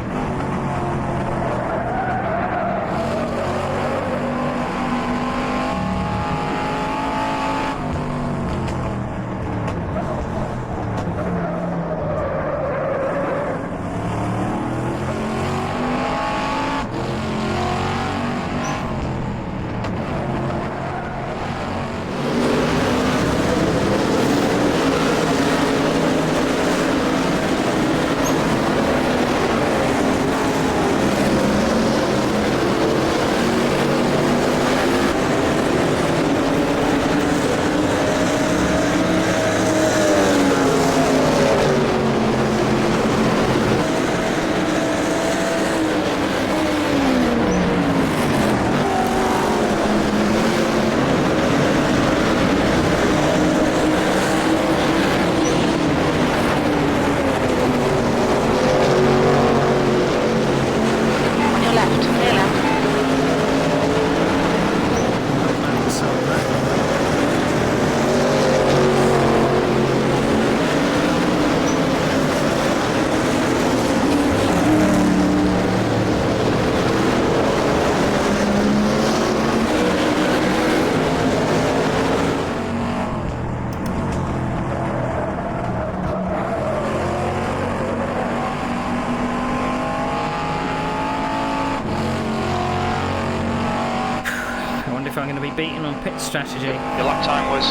If I'm going to be beaten on pit strategy. Your lap time was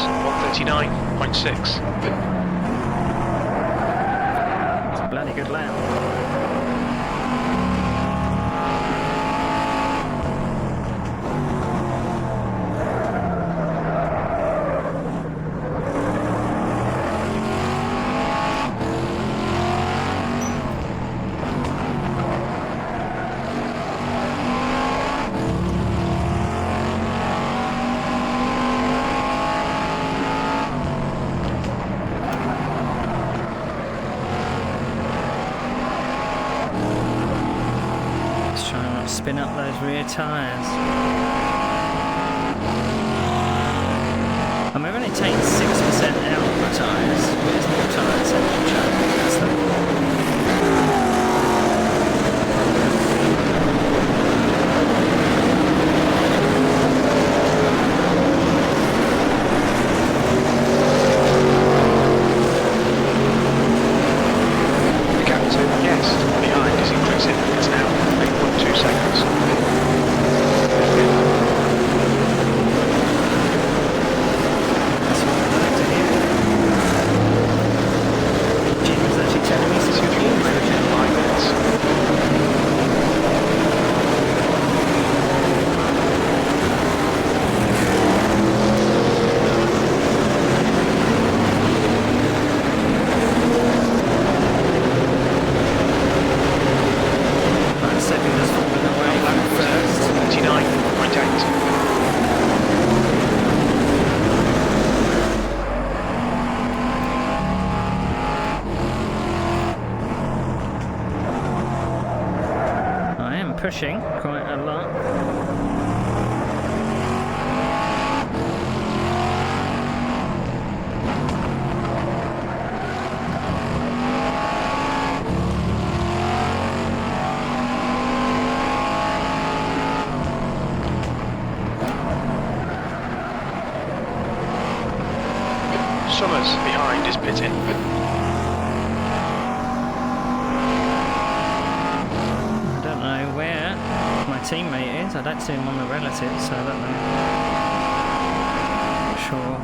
1:39.6. It's a bloody good lap. Spin up those rear tyres. And we've only taken 6% out of the tyres. There's more tyres than the track. That's The gap to Guest behind is increasing. It's now 8.2 seconds. Jim was actually telling me some good news. 5 minutes. Right, second has fallen away Lap from was at first. 39.8. I am pushing quite a lot. Summers behind is pitting. I don't know where my teammate is. I don't see him on the relatives, so I don't know. Sure.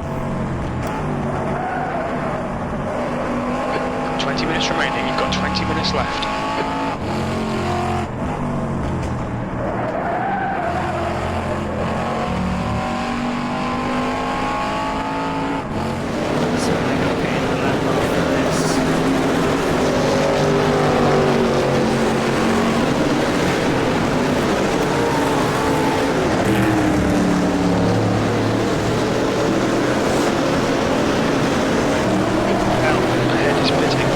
20 minutes remaining, you've got 20 minutes left. So they're going to be in the lap after this. Now, ahead is pitting.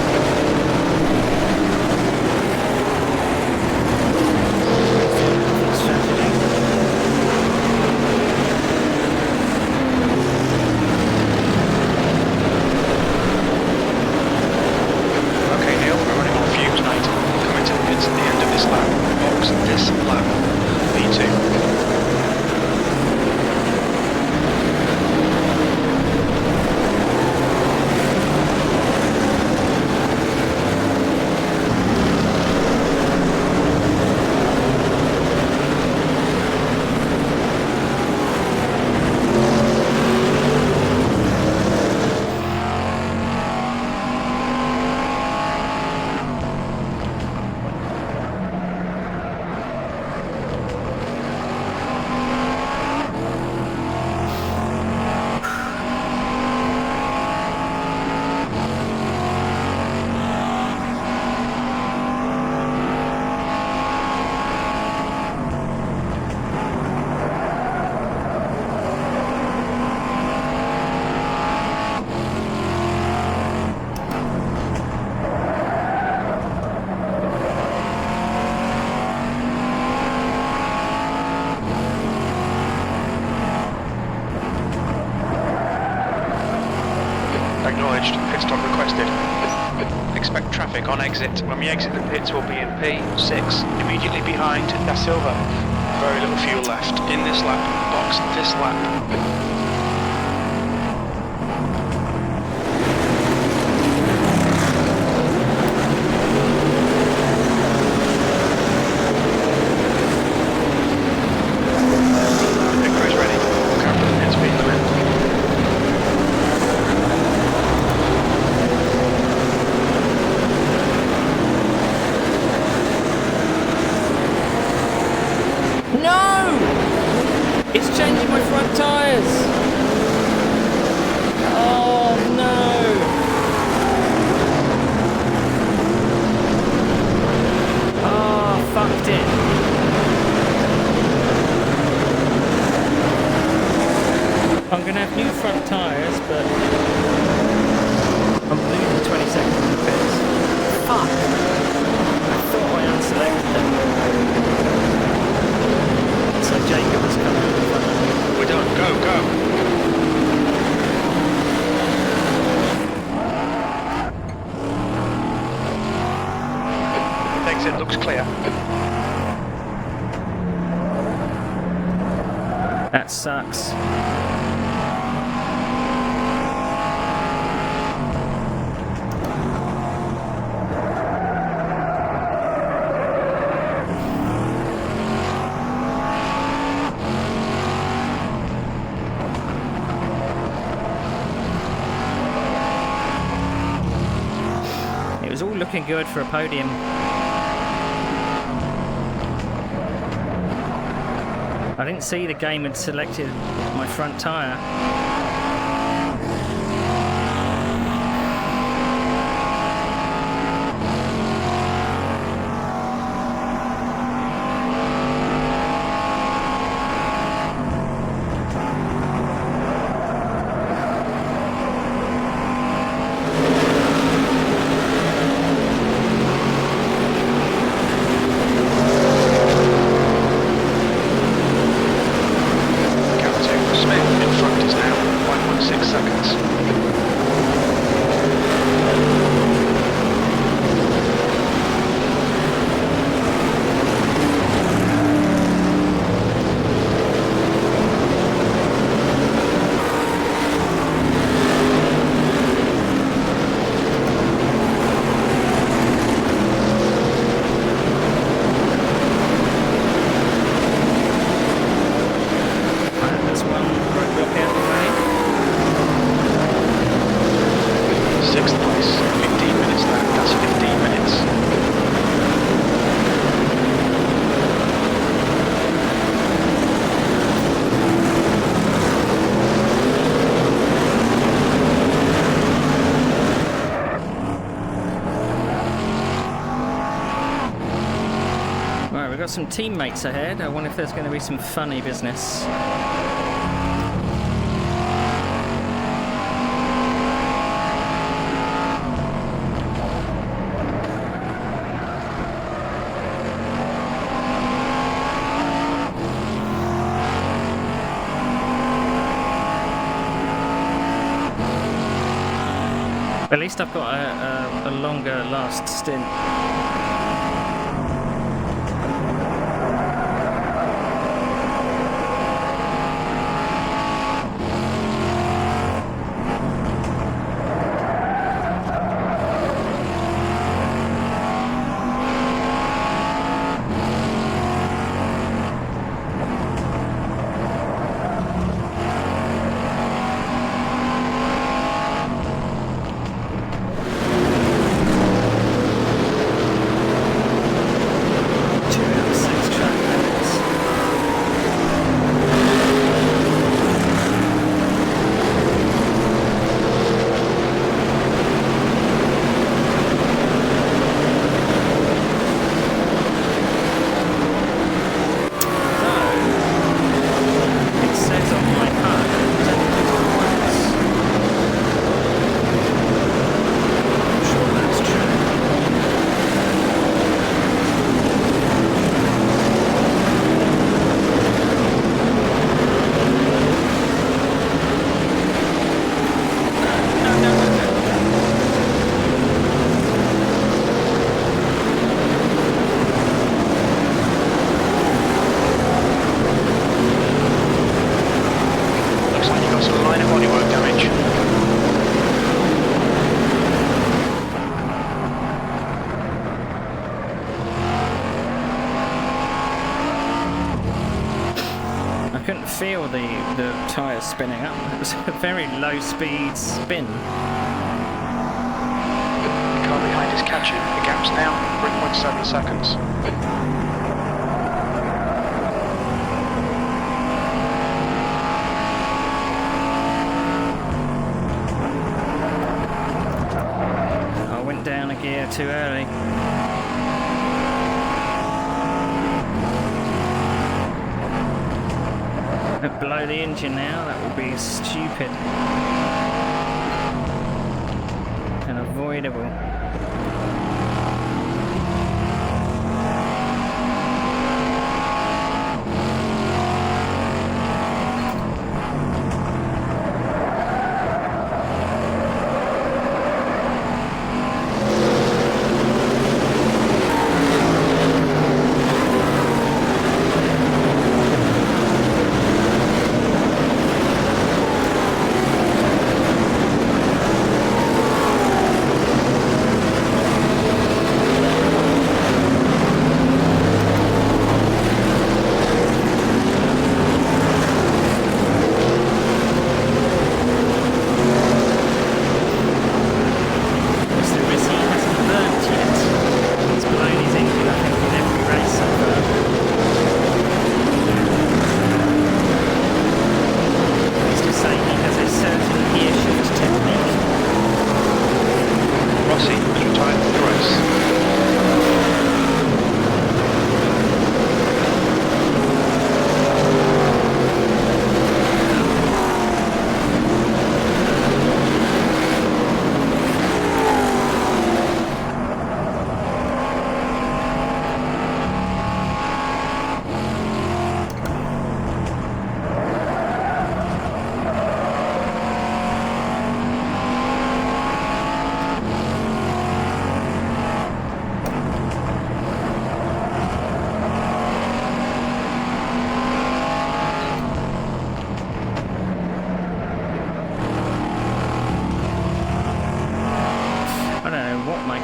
requested. Expect traffic on exit. When we exit the pits, we'll be in P6, immediately behind Da Silva. Very little fuel left. In this lap, box this lap. I'm going to have new front tyres, but I'm losing 20 seconds in the pits. Fuck! I thought I unselected them. So Jacob was coming in front of me. We're done. Go, go! Exit looks clear. That sucks. It was all looking good for a podium. I didn't see the game had selected my front tyre. We've got some teammates ahead. I wonder if there's going to be some funny business. At least I've got a longer last stint. feel the tyres spinning up. It was a very low speed spin. The car behind is catching. The gap's now 3.7 seconds. I went down a gear too early. Blow the engine now, that would be stupid. Unavoidable.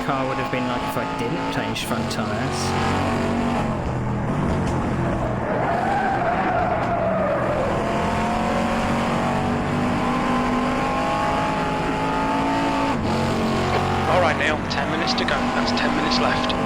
Car would have been like if I didn't change front tyres. Alright Neil, 10 minutes to go. That's 10 minutes left.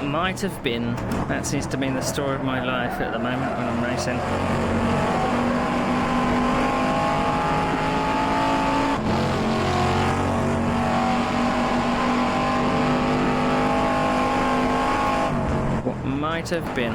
Might have been. That seems to be the story of my life at the moment when I'm racing. What might have been.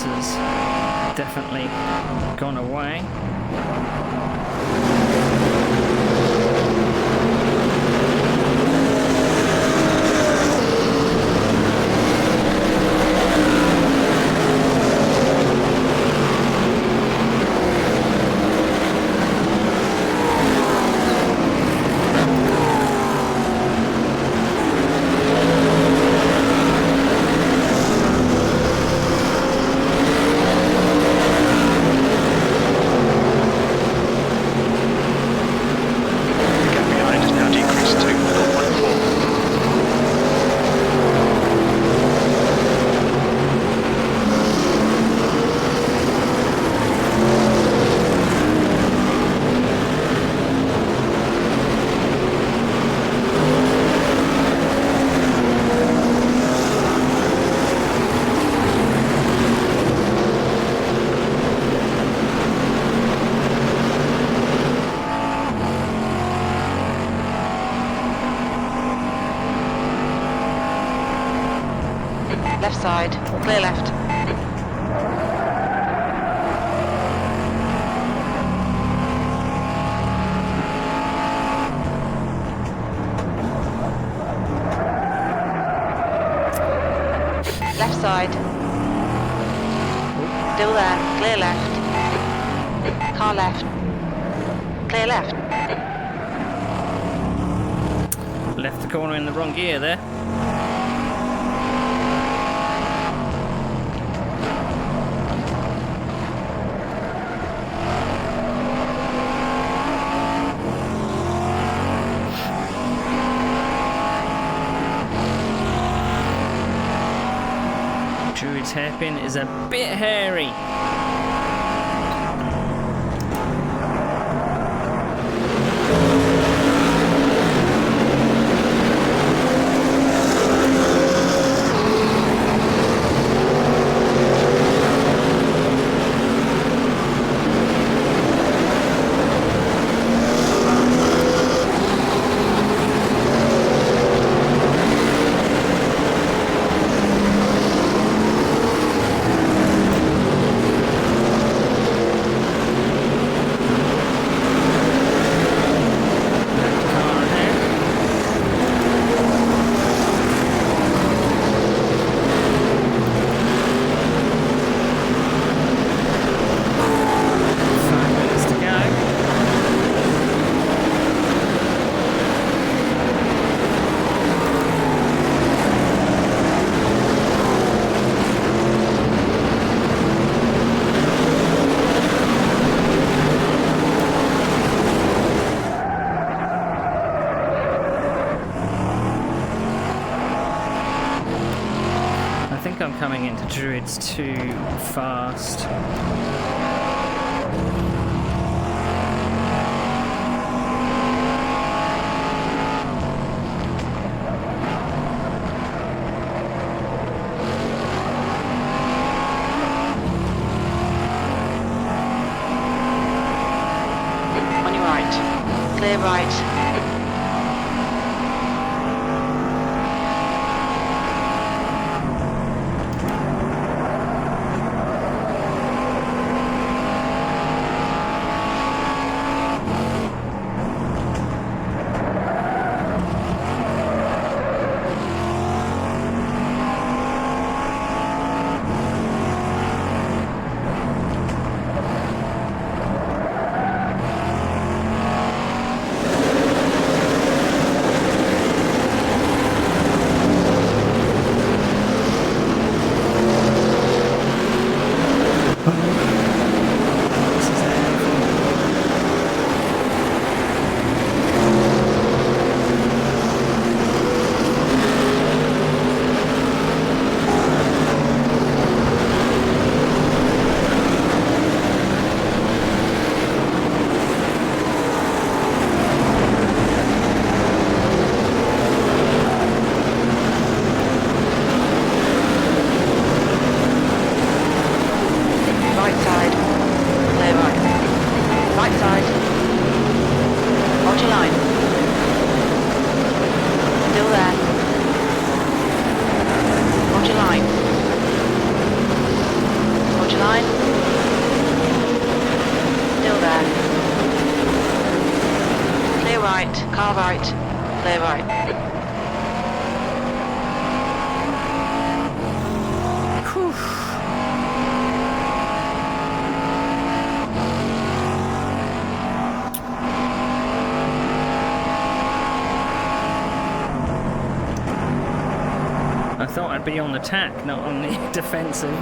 Has definitely gone away. side, clear left. Left side. Still there, clear left. Car left. Clear left. Left the corner in the wrong gear there. Druid's hairpin is a bit hairy. I think I'm coming into Druids too fast. On your right, clear right. Car right, clear right. Whew. I thought I'd be on the attack, not on the defensive.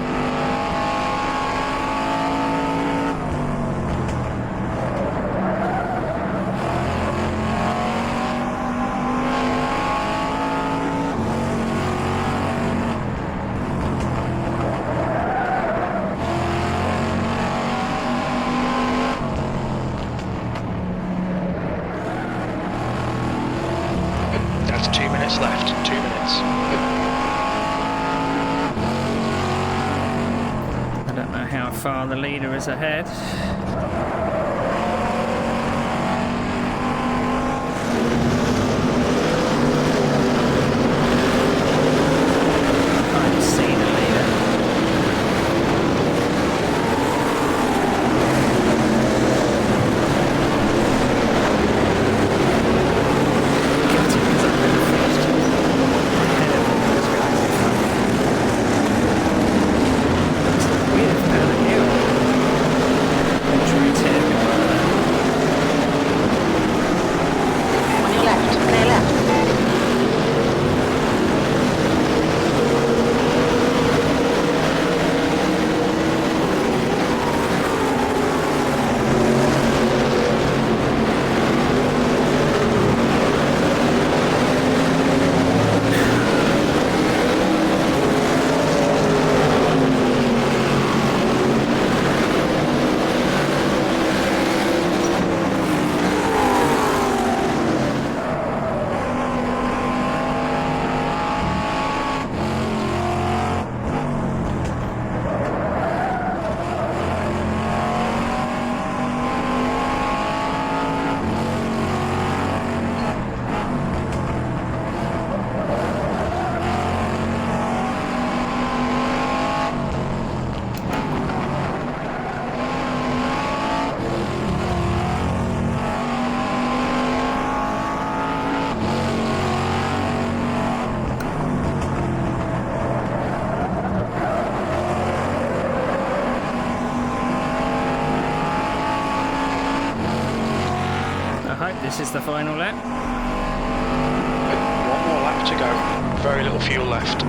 That's 2 minutes left, 2 minutes. I don't know how far the leader is ahead. I can see the this is the final lap. One more lap to go. Very little fuel left.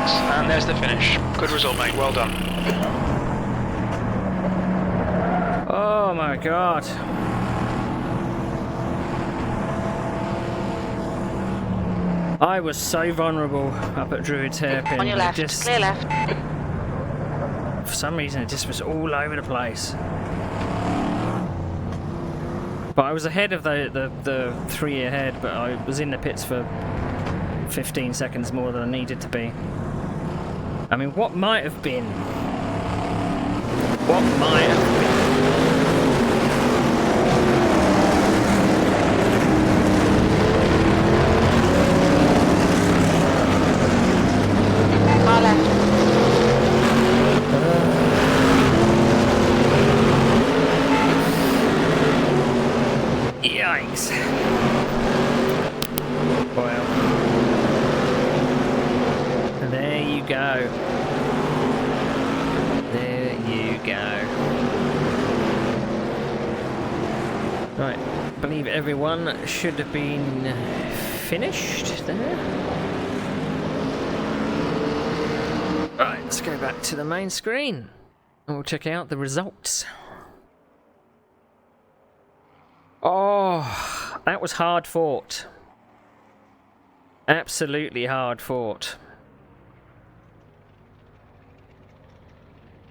And there's the finish. Good result, mate. Well done. Oh my god. I was so vulnerable up at Druid's Hairpin. On your left, Just, clear left. for some reason, it just was all over the place. But I was ahead of the 3 ahead, but I was in the pits for 15 seconds more than I needed to be. I mean, what might have been? What might have been? Far left. Yikes. Well. There you go. There you go. Right, I believe everyone should have been finished there. Right, let's go back to the main screen and we'll check out the results. Oh, that was hard fought. Absolutely hard fought.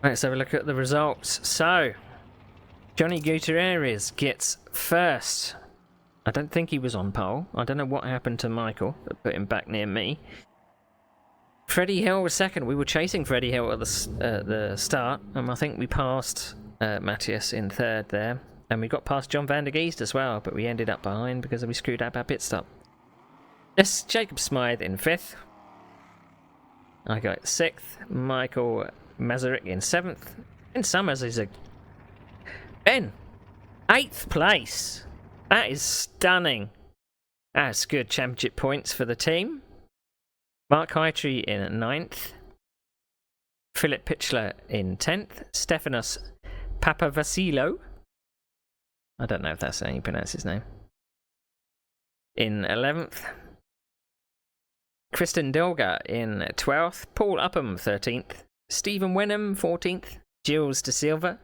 Let's have a look at the results. So, Johnny Gutierrez gets first. I don't think he was on pole. I don't know what happened to Michael that put him back near me. Freddie Hill was second. We were chasing Freddie Hill at the start, and I think we passed Matthias in third there. And we got past John van der Geest as well, but we ended up behind because we screwed up our pit stop. Yes, Jacob Smythe in fifth. I got sixth. Michael Masaryk in seventh. Ben Summers is a... Ben! 8th place! That is stunning. That's good championship points for the team. Mark Hightree in 9th. Philip Pitchler in 10th. Stefanos Papavasilo. I don't know if that's how you pronounce his name. In 11th. Kristen Delga in 12th. Paul Upham 13th. Stephen Wenham 14th. Jules De Silva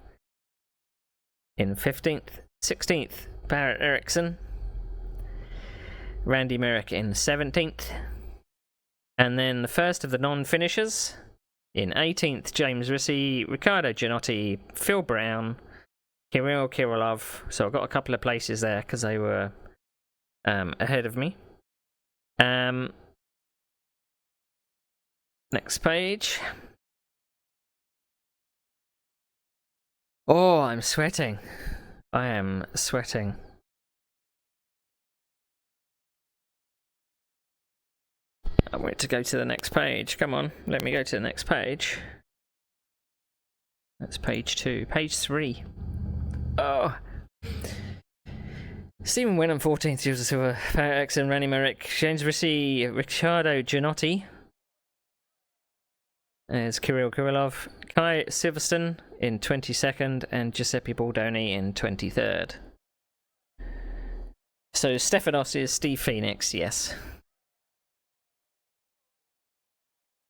in 15th. 16th. Barrett Eriksson. Randy Merrick in 17th. And then the first of the non-finishers in 18th. James Rissy, Riccardo Gianotti, Phil Brown, Kirill Kirillov. So I've got a couple of places there because they were ahead of me. Next page. Oh, I'm sweating. I am sweating. I want to go to the next page. Come on, let me go to the next page. That's page 2. Page 3. Oh. Stephen Wenham, 14th, Joseph Silva, X and Rani Merrick, James Ricci, Ricciardo Gianotti. There's Kirill Kirillov, Kai Silverstone in 22nd, and Giuseppe Baldoni in 23rd. So Stefanos is Steve Phoenix, yes.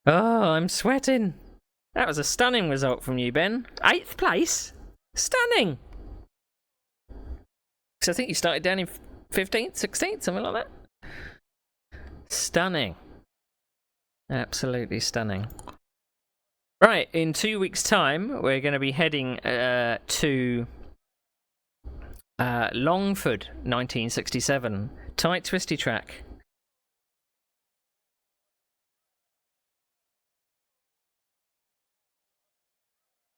Oh, I'm sweating. That was a stunning result from you, Ben. 8th place? Stunning! So I think you started down in 15th, 16th, something like that. Stunning. Absolutely stunning. Right, in 2 weeks' time, we're going to be heading to Longford, 1967. Tight, twisty track.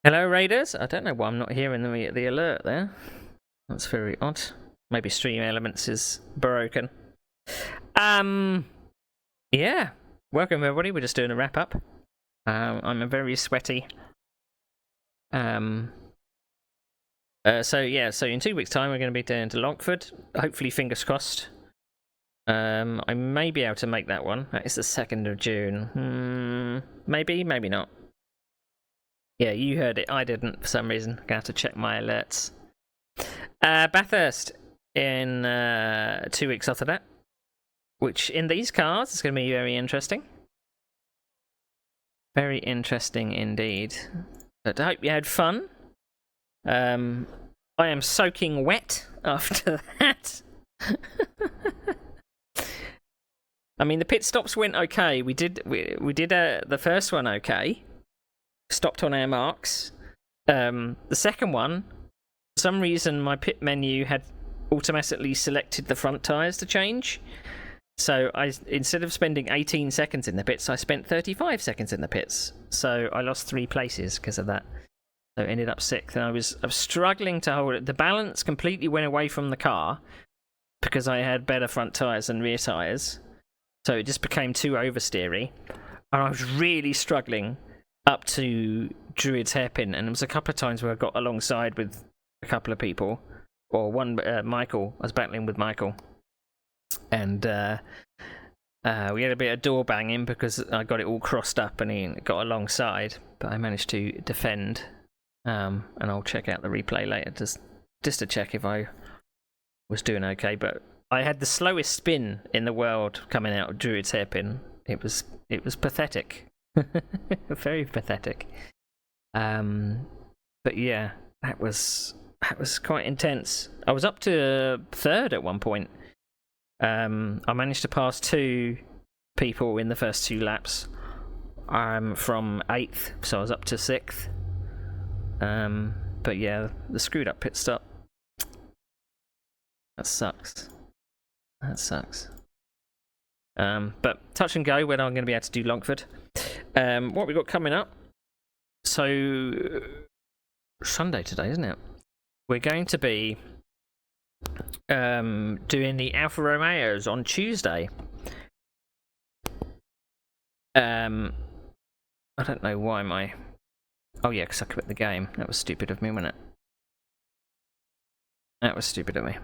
Hello, Raiders. I don't know why I'm not hearing the alert there. That's very odd. Maybe Stream Elements is broken. Yeah. Welcome, everybody. We're just doing a wrap-up. I'm a very sweaty. So in 2 weeks' time, we're going to be down to Longford. Hopefully, fingers crossed. I may be able to make that one. That is the 2nd of June. Maybe, maybe not. Yeah, you heard it. I didn't for some reason. I'm going to have to check my alerts. Bathurst in 2 weeks after that. Which, in these cars, is going to be very interesting. Very interesting indeed. But I hope you had fun. I am soaking wet after that. I mean, the pit stops went okay. We did the first one okay. Stopped on our marks. The second one, for some reason, my pit menu had automatically selected the front tyres to change. So instead of spending 18 seconds in the pits, I spent 35 seconds in the pits. So I lost 3 places because of that. So I ended up 6th, and I was struggling to hold it. The balance completely went away from the car because I had better front tyres than rear tyres. So it just became too oversteery. And I was really struggling up to Druid's hairpin. And there was a couple of times where I got alongside with a couple of people. Or one, Michael. I was battling with Michael. And we had a bit of door banging because I got it all crossed up and he got alongside. But I managed to defend. And I'll check out the replay later just to check if I was doing okay. But I had the slowest spin in the world coming out of Druid's hairpin. It was pathetic. Very pathetic. But yeah, that was quite intense. I was up to 3rd at one point. I managed to pass 2 people in the first 2 laps. From 8th, so I was up to 6th. But yeah, the screwed up pit stop. That sucks. But touch and go when I'm going to be able to do Longford. What we got coming up? So Sunday today, isn't it? We're going to be doing the Alfa Romeos on Tuesday. I don't know why my... Oh yeah, because I quit the game. That was stupid of me, wasn't it? That was stupid of me.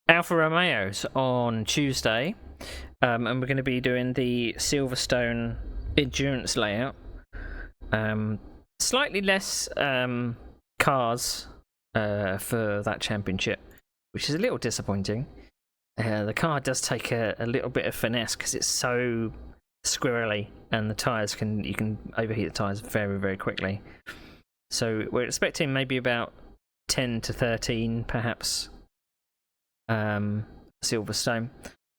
Alfa Romeos on Tuesday. And we're going to be doing the Silverstone endurance layout. Slightly less cars for that championship, which is a little disappointing. The car does take a little bit of finesse because it's so squirrely, and the tyres you can overheat the tyres very, very quickly. So we're expecting maybe about 10 to 13, perhaps. Silverstone.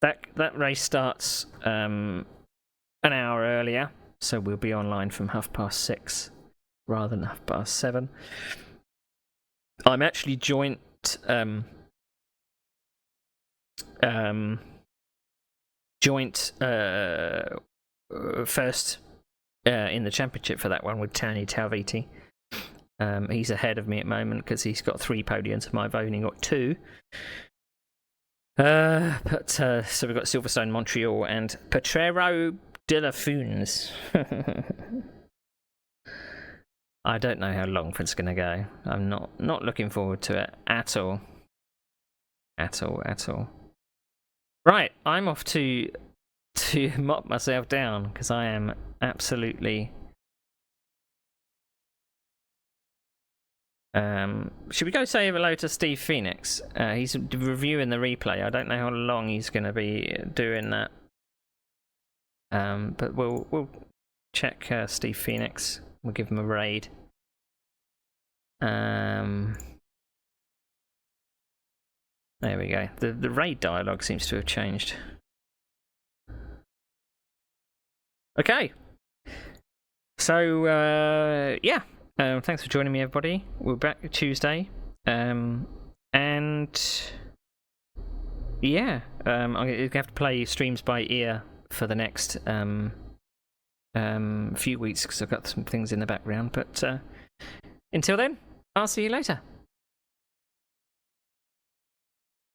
That race starts an hour earlier, so we'll be online from 6:30 rather than 7:30. I'm actually joint first in the championship for that one with Tony Talviti. He's ahead of me at the moment because he's got 3 podiums and I've only got 2. So we've got Silverstone, Montreal, and Potrero de la Funes. I don't know how Longford's going to go. I'm not looking forward to it at all. At all. Right, I'm off to mop myself down because I am absolutely. Should we go say hello to Steve Phoenix? He's reviewing the replay. I don't know how long he's going to be doing that. But we'll check Steve Phoenix. We'll give him a raid. There we go. The raid dialogue seems to have changed. Okay. So yeah. Thanks for joining me, everybody. We're back Tuesday. And yeah, I'm going to have to play streams by ear for the next few weeks because I've got some things in the background. But until then, I'll see you later.